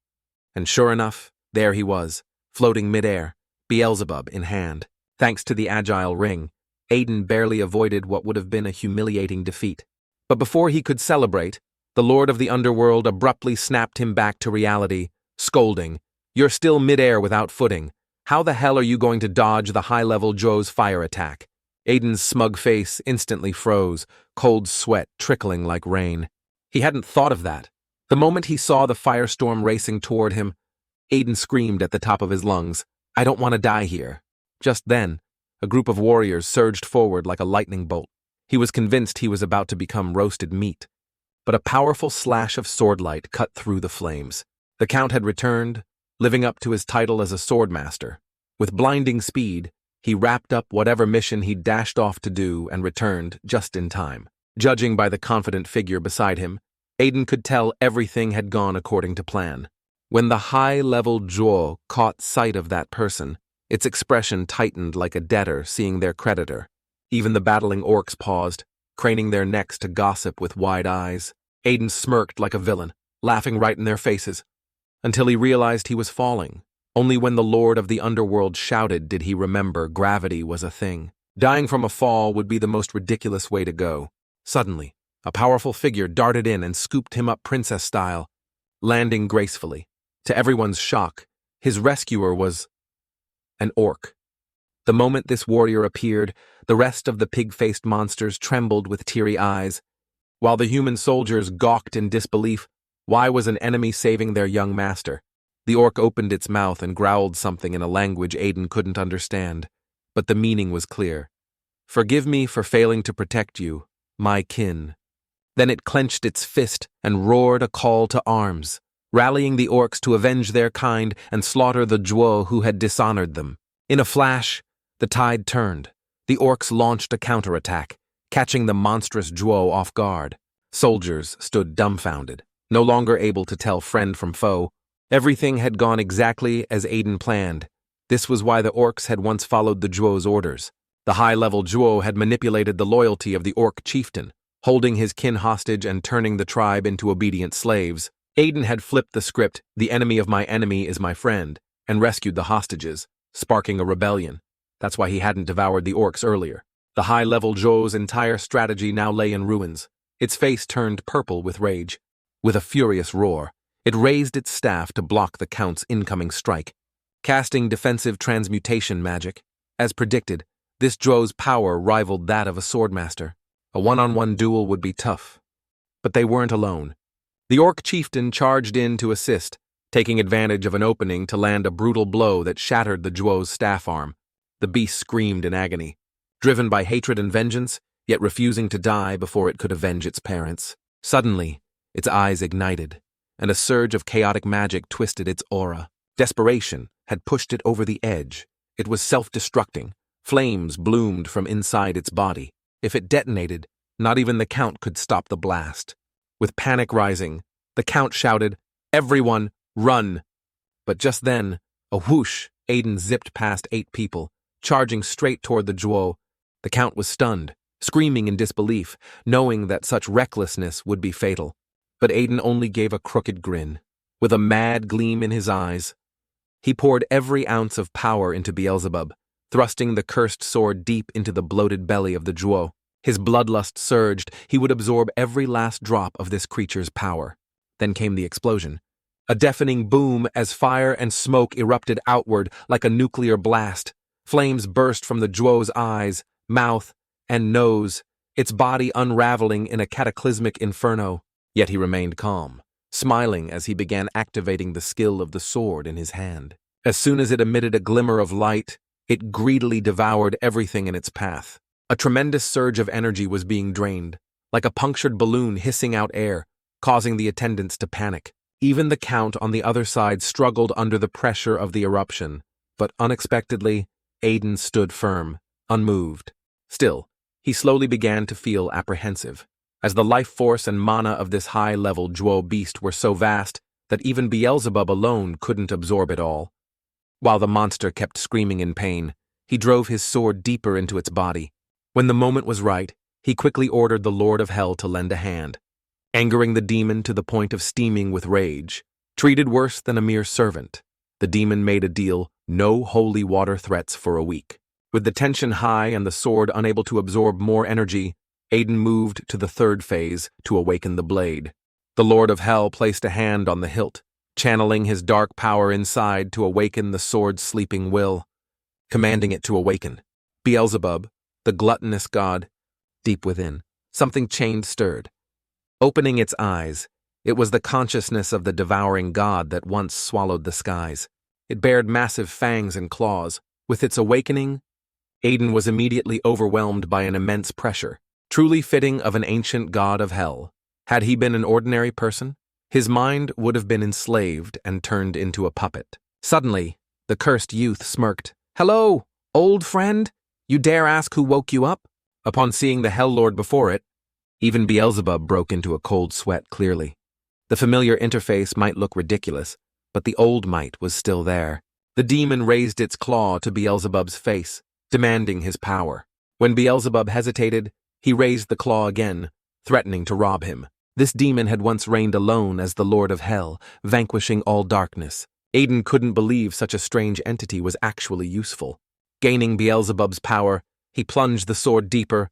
and sure enough, there he was, floating midair, Beelzebub in hand. Thanks to the agile ring, Aiden barely avoided what would have been a humiliating defeat. But before he could celebrate, the Lord of the Underworld abruptly snapped him back to reality, scolding, "You're still midair without footing. How the hell are you going to dodge the high-level Joe's fire attack?" Aiden's smug face instantly froze, cold sweat trickling like rain. He hadn't thought of that. The moment he saw the firestorm racing toward him, Aiden screamed at the top of his lungs, "I don't want to die here." Just then, a group of warriors surged forward like a lightning bolt. He was convinced he was about to become roasted meat. But a powerful slash of swordlight cut through the flames. The Count had returned, living up to his title as a swordmaster. With blinding speed, he wrapped up whatever mission he'd dashed off to do and returned just in time. Judging by the confident figure beside him, Aiden could tell everything had gone according to plan. When the high-level Zhuo caught sight of that person, its expression tightened like a debtor seeing their creditor. Even the battling orcs paused, craning their necks to gossip with wide eyes. Aiden smirked like a villain, laughing right in their faces, until he realized he was falling. Only when the Lord of the Underworld shouted did he remember gravity was a thing. Dying from a fall would be the most ridiculous way to go. Suddenly, a powerful figure darted in and scooped him up princess style, landing gracefully. To everyone's shock, his rescuer was an orc. The moment this warrior appeared, the rest of the pig-faced monsters trembled with teary eyes. While the human soldiers gawked in disbelief, why was an enemy saving their young master? The orc opened its mouth and growled something in a language Aiden couldn't understand, but the meaning was clear. "Forgive me for failing to protect you, my kin." Then it clenched its fist and roared a call to arms, rallying the orcs to avenge their kind and slaughter the Zhuo who had dishonored them. In a flash, the tide turned. The orcs launched a counterattack, catching the monstrous Zhuo off guard. Soldiers stood dumbfounded, no longer able to tell friend from foe. Everything had gone exactly as Aiden planned. This was why the orcs had once followed the Zhuo's orders. The high-level Zhuo had manipulated the loyalty of the orc chieftain, holding his kin hostage and turning the tribe into obedient slaves. Aiden had flipped the script, "The enemy of my enemy is my friend," and rescued the hostages, sparking a rebellion. That's why he hadn't devoured the orcs earlier. The high-level Zhuo's entire strategy now lay in ruins. Its face turned purple with rage. With a furious roar, it raised its staff to block the Count's incoming strike, casting defensive transmutation magic. As predicted, this Zhuo's power rivaled that of a swordmaster. A one-on-one duel would be tough. But they weren't alone. The orc chieftain charged in to assist, taking advantage of an opening to land a brutal blow that shattered the Zhuo's staff arm. The beast screamed in agony, driven by hatred and vengeance, yet refusing to die before it could avenge its parents. Suddenly, its eyes ignited, and a surge of chaotic magic twisted its aura. Desperation had pushed it over the edge. It was self-destructing. Flames bloomed from inside its body. If it detonated, not even the Count could stop the blast. With panic rising, the Count shouted, "Everyone, run!" But just then, a whoosh, Aiden zipped past 8 people, charging straight toward the Zhuo. The Count was stunned, screaming in disbelief, knowing that such recklessness would be fatal. But Aiden only gave a crooked grin. With a mad gleam in his eyes, he poured every ounce of power into Beelzebub, thrusting the cursed sword deep into the bloated belly of the Zhuo. His bloodlust surged. He would absorb every last drop of this creature's power. Then came the explosion. A deafening boom as fire and smoke erupted outward like a nuclear blast. Flames burst from the Zhuo's eyes, mouth, and nose, its body unraveling in a cataclysmic inferno. Yet he remained calm, smiling as he began activating the skill of the sword in his hand. As soon as it emitted a glimmer of light, it greedily devoured everything in its path. A tremendous surge of energy was being drained, like a punctured balloon hissing out air, causing the attendants to panic. Even the Count on the other side struggled under the pressure of the eruption, but unexpectedly, Aiden stood firm, unmoved. Still, he slowly began to feel apprehensive, as the life force and mana of this high-level Zhuo beast were so vast that even Beelzebub alone couldn't absorb it all. While the monster kept screaming in pain, he drove his sword deeper into its body. When the moment was right, he quickly ordered the Lord of Hell to lend a hand, angering the demon to the point of steaming with rage. Treated worse than a mere servant, the demon made a deal No holy water threats for a week. With the tension high and the sword unable to absorb more energy, Aiden moved to the third phase to awaken the blade. The Lord of Hell placed a hand on the hilt, channeling his dark power inside to awaken the sword's sleeping will, commanding it to awaken. Beelzebub, the gluttonous god, deep within, something chained stirred. Opening its eyes, it was the consciousness of the devouring god that once swallowed the skies. It bared massive fangs and claws. With its awakening, Aiden was immediately overwhelmed by an immense pressure, truly fitting of an ancient god of hell. Had he been an ordinary person, his mind would have been enslaved and turned into a puppet. Suddenly, the cursed youth smirked. "Hello, old friend? You dare ask who woke you up?" Upon seeing the Hell Lord before it, even Beelzebub broke into a cold sweat clearly. The familiar interface might look ridiculous, but the old might was still there. The demon raised its claw to Beelzebub's face, demanding his power. When Beelzebub hesitated, he raised the claw again, threatening to rob him. This demon had once reigned alone as the Lord of Hell, vanquishing all darkness. Aiden couldn't believe such a strange entity was actually useful. Gaining Beelzebub's power, he plunged the sword deeper,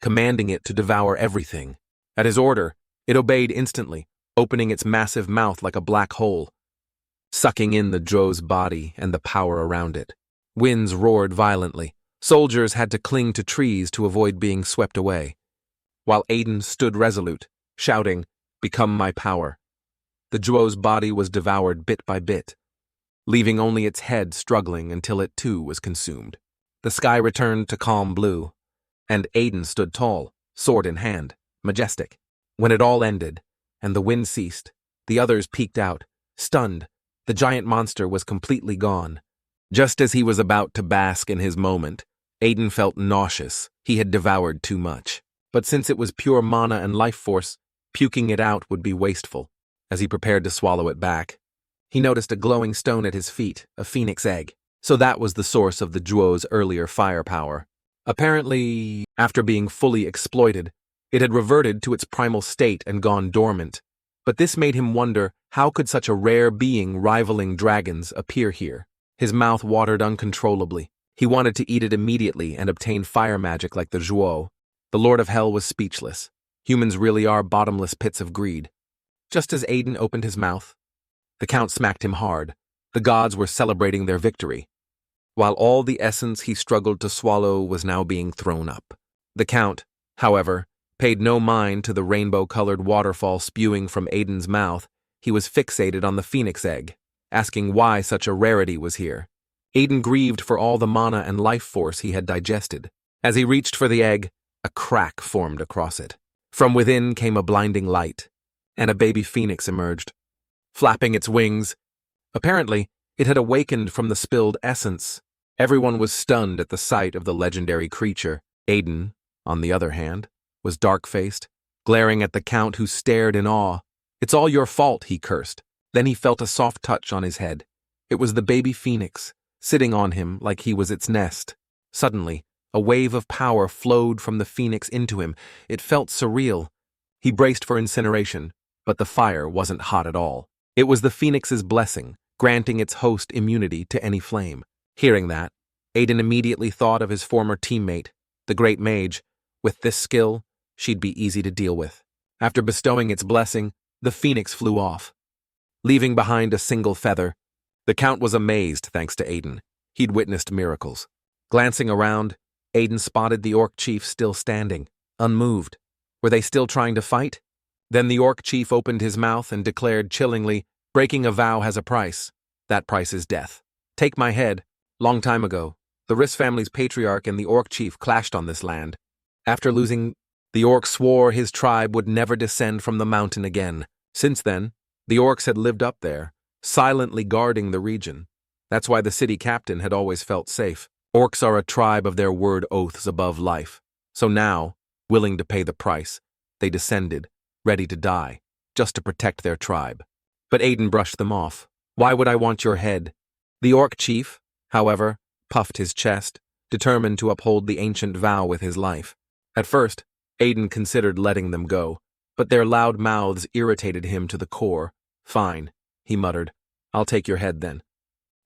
commanding it to devour everything. At his order, it obeyed instantly, opening its massive mouth like a black hole, sucking in the dro's body and the power around it. Winds roared violently. Soldiers had to cling to trees to avoid being swept away, while Aiden stood resolute, shouting, "Become my power." The dro's body was devoured bit by bit, leaving only its head struggling until it too was consumed. The sky returned to calm blue, and Aiden stood tall, sword in hand, majestic. When it all ended, and the wind ceased, the others peeked out, stunned. The giant monster was completely gone. Just as he was about to bask in his moment, Aiden felt nauseous. He had devoured too much. But since it was pure mana and life force, puking it out would be wasteful. As he prepared to swallow it back, he noticed a glowing stone at his feet, a phoenix egg. So that was the source of the duo's earlier firepower. Apparently, after being fully exploited, it had reverted to its primal state and gone dormant. But this made him wonder, how could such a rare being rivaling dragons appear here? His mouth watered uncontrollably. He wanted to eat it immediately and obtain fire magic like the Zhuo. The Lord of Hell was speechless. Humans really are bottomless pits of greed. Just as Aiden opened his mouth, the Count smacked him hard. The gods were celebrating their victory, while all the essence he struggled to swallow was now being thrown up. The Count, however, paid no mind to the rainbow-colored waterfall spewing from Aiden's mouth. He was fixated on the phoenix egg, asking why such a rarity was here. Aiden grieved for all the mana and life force he had digested. As he reached for the egg, a crack formed across it. From within came a blinding light, and a baby phoenix emerged, flapping its wings. Apparently, it had awakened from the spilled essence. Everyone was stunned at the sight of the legendary creature. Aiden, on the other hand, was dark-faced, glaring at the Count, who stared in awe. "It's all your fault," he cursed. Then he felt a soft touch on his head. It was the baby phoenix, sitting on him like he was its nest. Suddenly, a wave of power flowed from the phoenix into him. It felt surreal. He braced for incineration, but the fire wasn't hot at all. It was the phoenix's blessing, granting its host immunity to any flame. Hearing that, Aiden immediately thought of his former teammate, the great mage. With this skill, she'd be easy to deal with. After bestowing its blessing, the phoenix flew off, leaving behind a single feather. The Count was amazed thanks to Aiden. He'd witnessed miracles. Glancing around, Aiden spotted the orc chief still standing, unmoved. Were they still trying to fight? Then the orc chief opened his mouth and declared chillingly, "Breaking a vow has a price. That price is death. Take my head. Long time ago, the Riss family's patriarch and the orc chief clashed on this land. After losing, the orc swore his tribe would never descend from the mountain again. Since then, the orcs had lived up there, silently guarding the region. That's why the city captain had always felt safe. Orcs are a tribe of their word oaths above life. So now, willing to pay the price, they descended, ready to die, just to protect their tribe." But Aiden brushed them off. "Why would I want your head?" The orc chief, however, puffed his chest, determined to uphold the ancient vow with his life. At first, Aiden considered letting them go, but their loud mouths irritated him to the core. "Fine," he muttered. "I'll take your head then."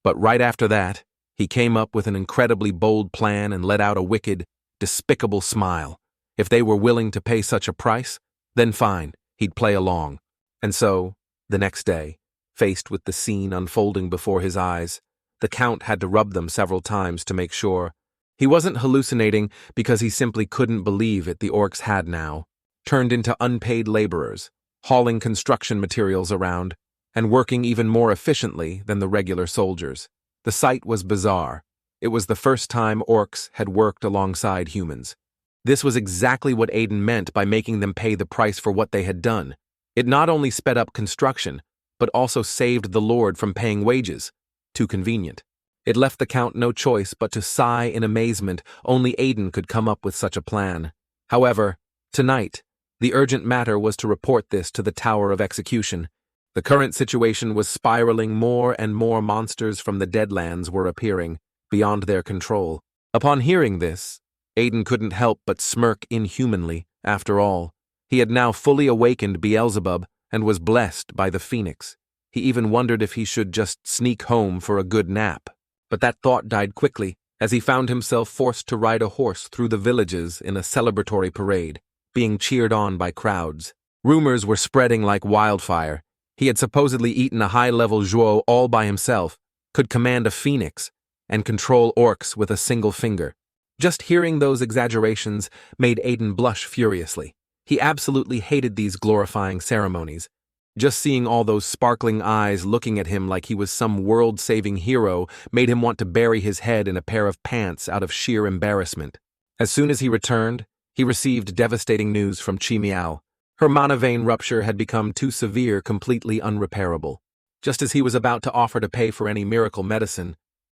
But right after that, he came up with an incredibly bold plan and let out a wicked, despicable smile. If they were willing to pay such a price, then fine, he'd play along. And so, the next day, faced with the scene unfolding before his eyes, the Count had to rub them several times to make sure. He wasn't hallucinating because he simply couldn't believe it. The orcs had now turned into unpaid laborers, hauling construction materials around, and working even more efficiently than the regular soldiers. The sight was bizarre. It was the first time orcs had worked alongside humans. This was exactly what Aiden meant by making them pay the price for what they had done. It not only sped up construction, but also saved the Lord from paying wages. Too convenient. It left the Count no choice but to sigh in amazement. Only Aiden could come up with such a plan. However, tonight, the urgent matter was to report this to the Tower of Execution. The current situation was spiraling. More and more monsters from the Deadlands were appearing, beyond their control. Upon hearing this, Aiden couldn't help but smirk inhumanly. After all, he had now fully awakened Beelzebub and was blessed by the Phoenix. He even wondered if he should just sneak home for a good nap. But that thought died quickly as he found himself forced to ride a horse through the villages in a celebratory parade, being cheered on by crowds. Rumors were spreading like wildfire. He had supposedly eaten a high-level Zhuo all by himself, could command a phoenix, and control orcs with a single finger. Just hearing those exaggerations made Aiden blush furiously. He absolutely hated these glorifying ceremonies. Just seeing all those sparkling eyes looking at him like he was some world-saving hero made him want to bury his head in a pair of pants out of sheer embarrassment. As soon as he returned, he received devastating news from Chi Miao. Her mana vein rupture had become too severe, completely unrepairable. Just as he was about to offer to pay for any miracle medicine,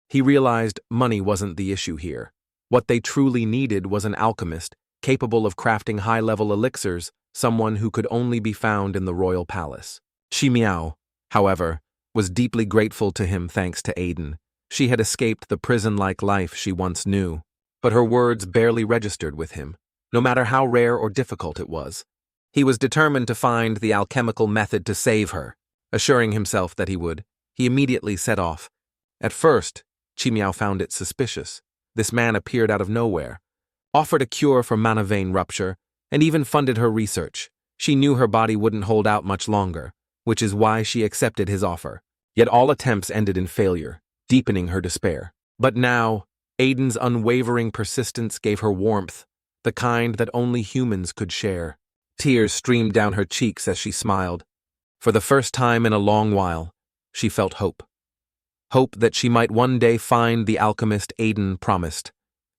he realized money wasn't the issue here. What they truly needed was an alchemist, capable of crafting high-level elixirs, someone who could only be found in the royal palace. Chi Miao, however, was deeply grateful to him thanks to Aiden. She had escaped the prison-like life she once knew, but her words barely registered with him, no matter how rare or difficult it was. He was determined to find the alchemical method to save her. Assuring himself that he would, he immediately set off. At first, Chi Miao found it suspicious. This man appeared out of nowhere, offered a cure for mana vein rupture, and even funded her research. She knew her body wouldn't hold out much longer, which is why she accepted his offer. Yet all attempts ended in failure, deepening her despair. But now, Aiden's unwavering persistence gave her warmth, the kind that only humans could share. Tears streamed down her cheeks as she smiled. For the first time in a long while, she felt hope. Hope that she might one day find the alchemist Aiden promised.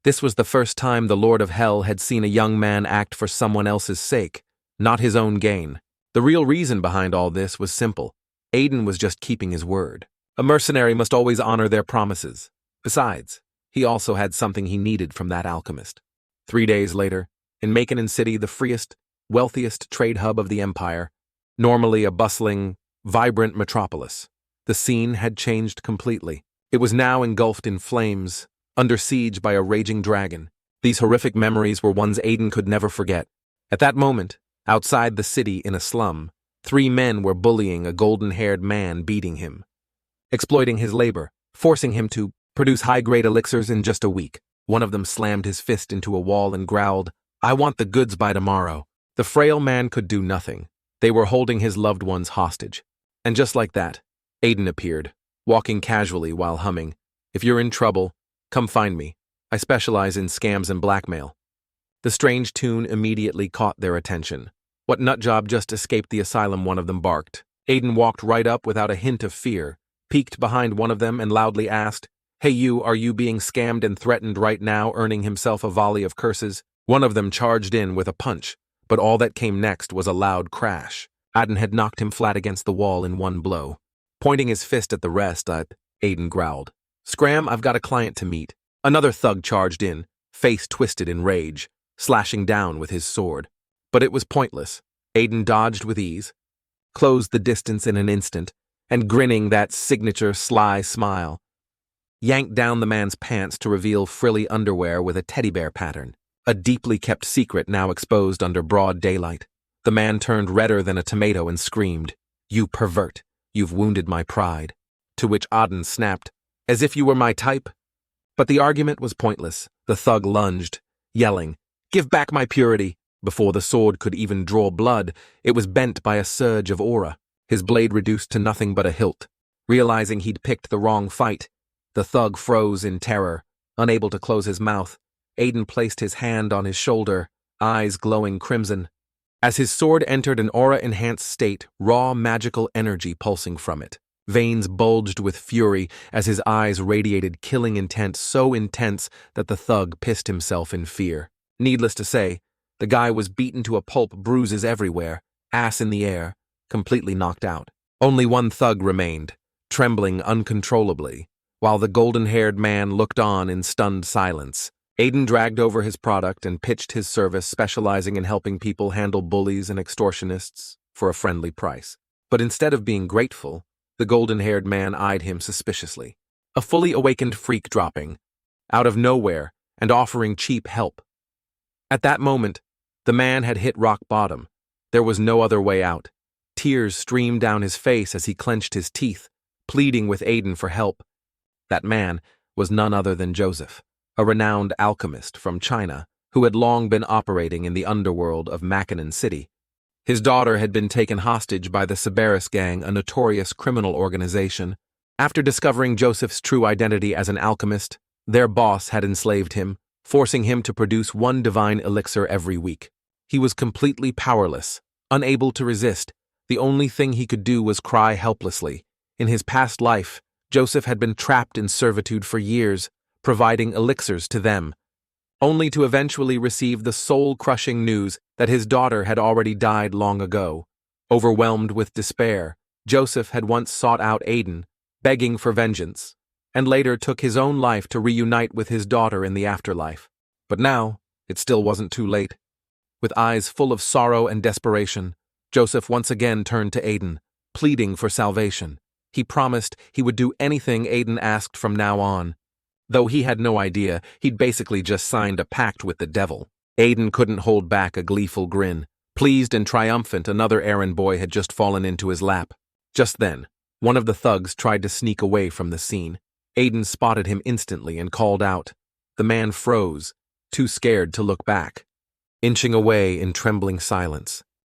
This was the first time the Lord of Hell had seen a young man act for someone else's sake, not his own gain. The real reason behind all this was simple. Aiden was just keeping his word. A mercenary must always honor their promises. Besides, he also had something he needed from that alchemist. 3 days later, in Makonnen City, the freest, wealthiest trade hub of the Empire, normally a bustling, vibrant metropolis, the scene had changed completely. It was now engulfed in flames, under siege by a raging dragon. These horrific memories were ones Aiden could never forget. At that moment, outside the city in a slum, 3 men were bullying a golden-haired man, beating him, exploiting his labor, forcing him to produce high-grade elixirs in just a week. One of them slammed his fist into a wall and growled, "I want the goods by tomorrow." The frail man could do nothing. They were holding his loved ones hostage. And just like that, Aiden appeared, walking casually while humming, "If you're in trouble, come find me. I specialize in scams and blackmail." The strange tune immediately caught their attention. "What nutjob just escaped the asylum?" one of them barked. Aiden walked right up without a hint of fear, peeked behind one of them and loudly asked, "Hey you, are you being scammed and threatened right now?" earning himself a volley of curses. One of them charged in with a punch, but all that came next was a loud crash. Aiden had knocked him flat against the wall in one blow. Pointing his fist at the rest, Aiden growled, "Scram, I've got a client to meet." Another thug charged in, face twisted in rage, slashing down with his sword. But it was pointless. Aiden dodged with ease, closed the distance in an instant, and grinning that signature sly smile, yanked down the man's pants to reveal frilly underwear with a teddy bear pattern, a deeply kept secret now exposed under broad daylight. The man turned redder than a tomato and screamed, "You pervert, you've wounded my pride." To which Aden snapped, As if you were my type? But the argument was pointless. The thug lunged, yelling, "Give back my purity!" Before the sword could even draw blood, it was bent by a surge of aura, his blade reduced to nothing but a hilt. Realizing he'd picked the wrong fight, the thug froze in terror, unable to close his mouth. Aiden placed his hand on his shoulder, eyes glowing crimson. As his sword entered an aura-enhanced state, raw magical energy pulsing from it. Veins bulged with fury as his eyes radiated killing intent so intense that the thug pissed himself in fear. Needless to say, the guy was beaten to a pulp, bruises everywhere, ass in the air, completely knocked out. Only one thug remained, trembling uncontrollably, while the golden-haired man looked on in stunned silence. Aiden dragged over his product and pitched his service, specializing in helping people handle bullies and extortionists for a friendly price. But instead of being grateful, the golden-haired man eyed him suspiciously. A fully awakened freak dropping, out of nowhere, and offering cheap help. At that moment, the man had hit rock bottom. There was no other way out. Tears streamed down his face as he clenched his teeth, pleading with Aiden for help. That man was none other than Joseph, a renowned alchemist from China who had long been operating in the underworld of Mackinnon City. His daughter had been taken hostage by the Cerberus Gang, a notorious criminal organization. After discovering Joseph's true identity as an alchemist, their boss had enslaved him, forcing him to produce one divine elixir every week. He was completely powerless, unable to resist. The only thing he could do was cry helplessly. In his past life, Joseph had been trapped in servitude for years, providing elixirs to them, only to eventually receive the soul-crushing news that his daughter had already died long ago. Overwhelmed with despair, Joseph had once sought out Aiden, begging for vengeance, and later took his own life to reunite with his daughter in the afterlife. But now, it still wasn't too late. With eyes full of sorrow and desperation, Joseph once again turned to Aiden, pleading for salvation. He promised he would do anything Aiden asked from now on. Though he had no idea, he'd basically just signed a pact with the devil. Aiden couldn't hold back a gleeful grin. Pleased and triumphant, another errand boy had just fallen into his lap. Just then, one of the thugs tried to sneak away from the scene. Aiden spotted him instantly and called out. The man froze, too scared to look back. Inching away in trembling silence,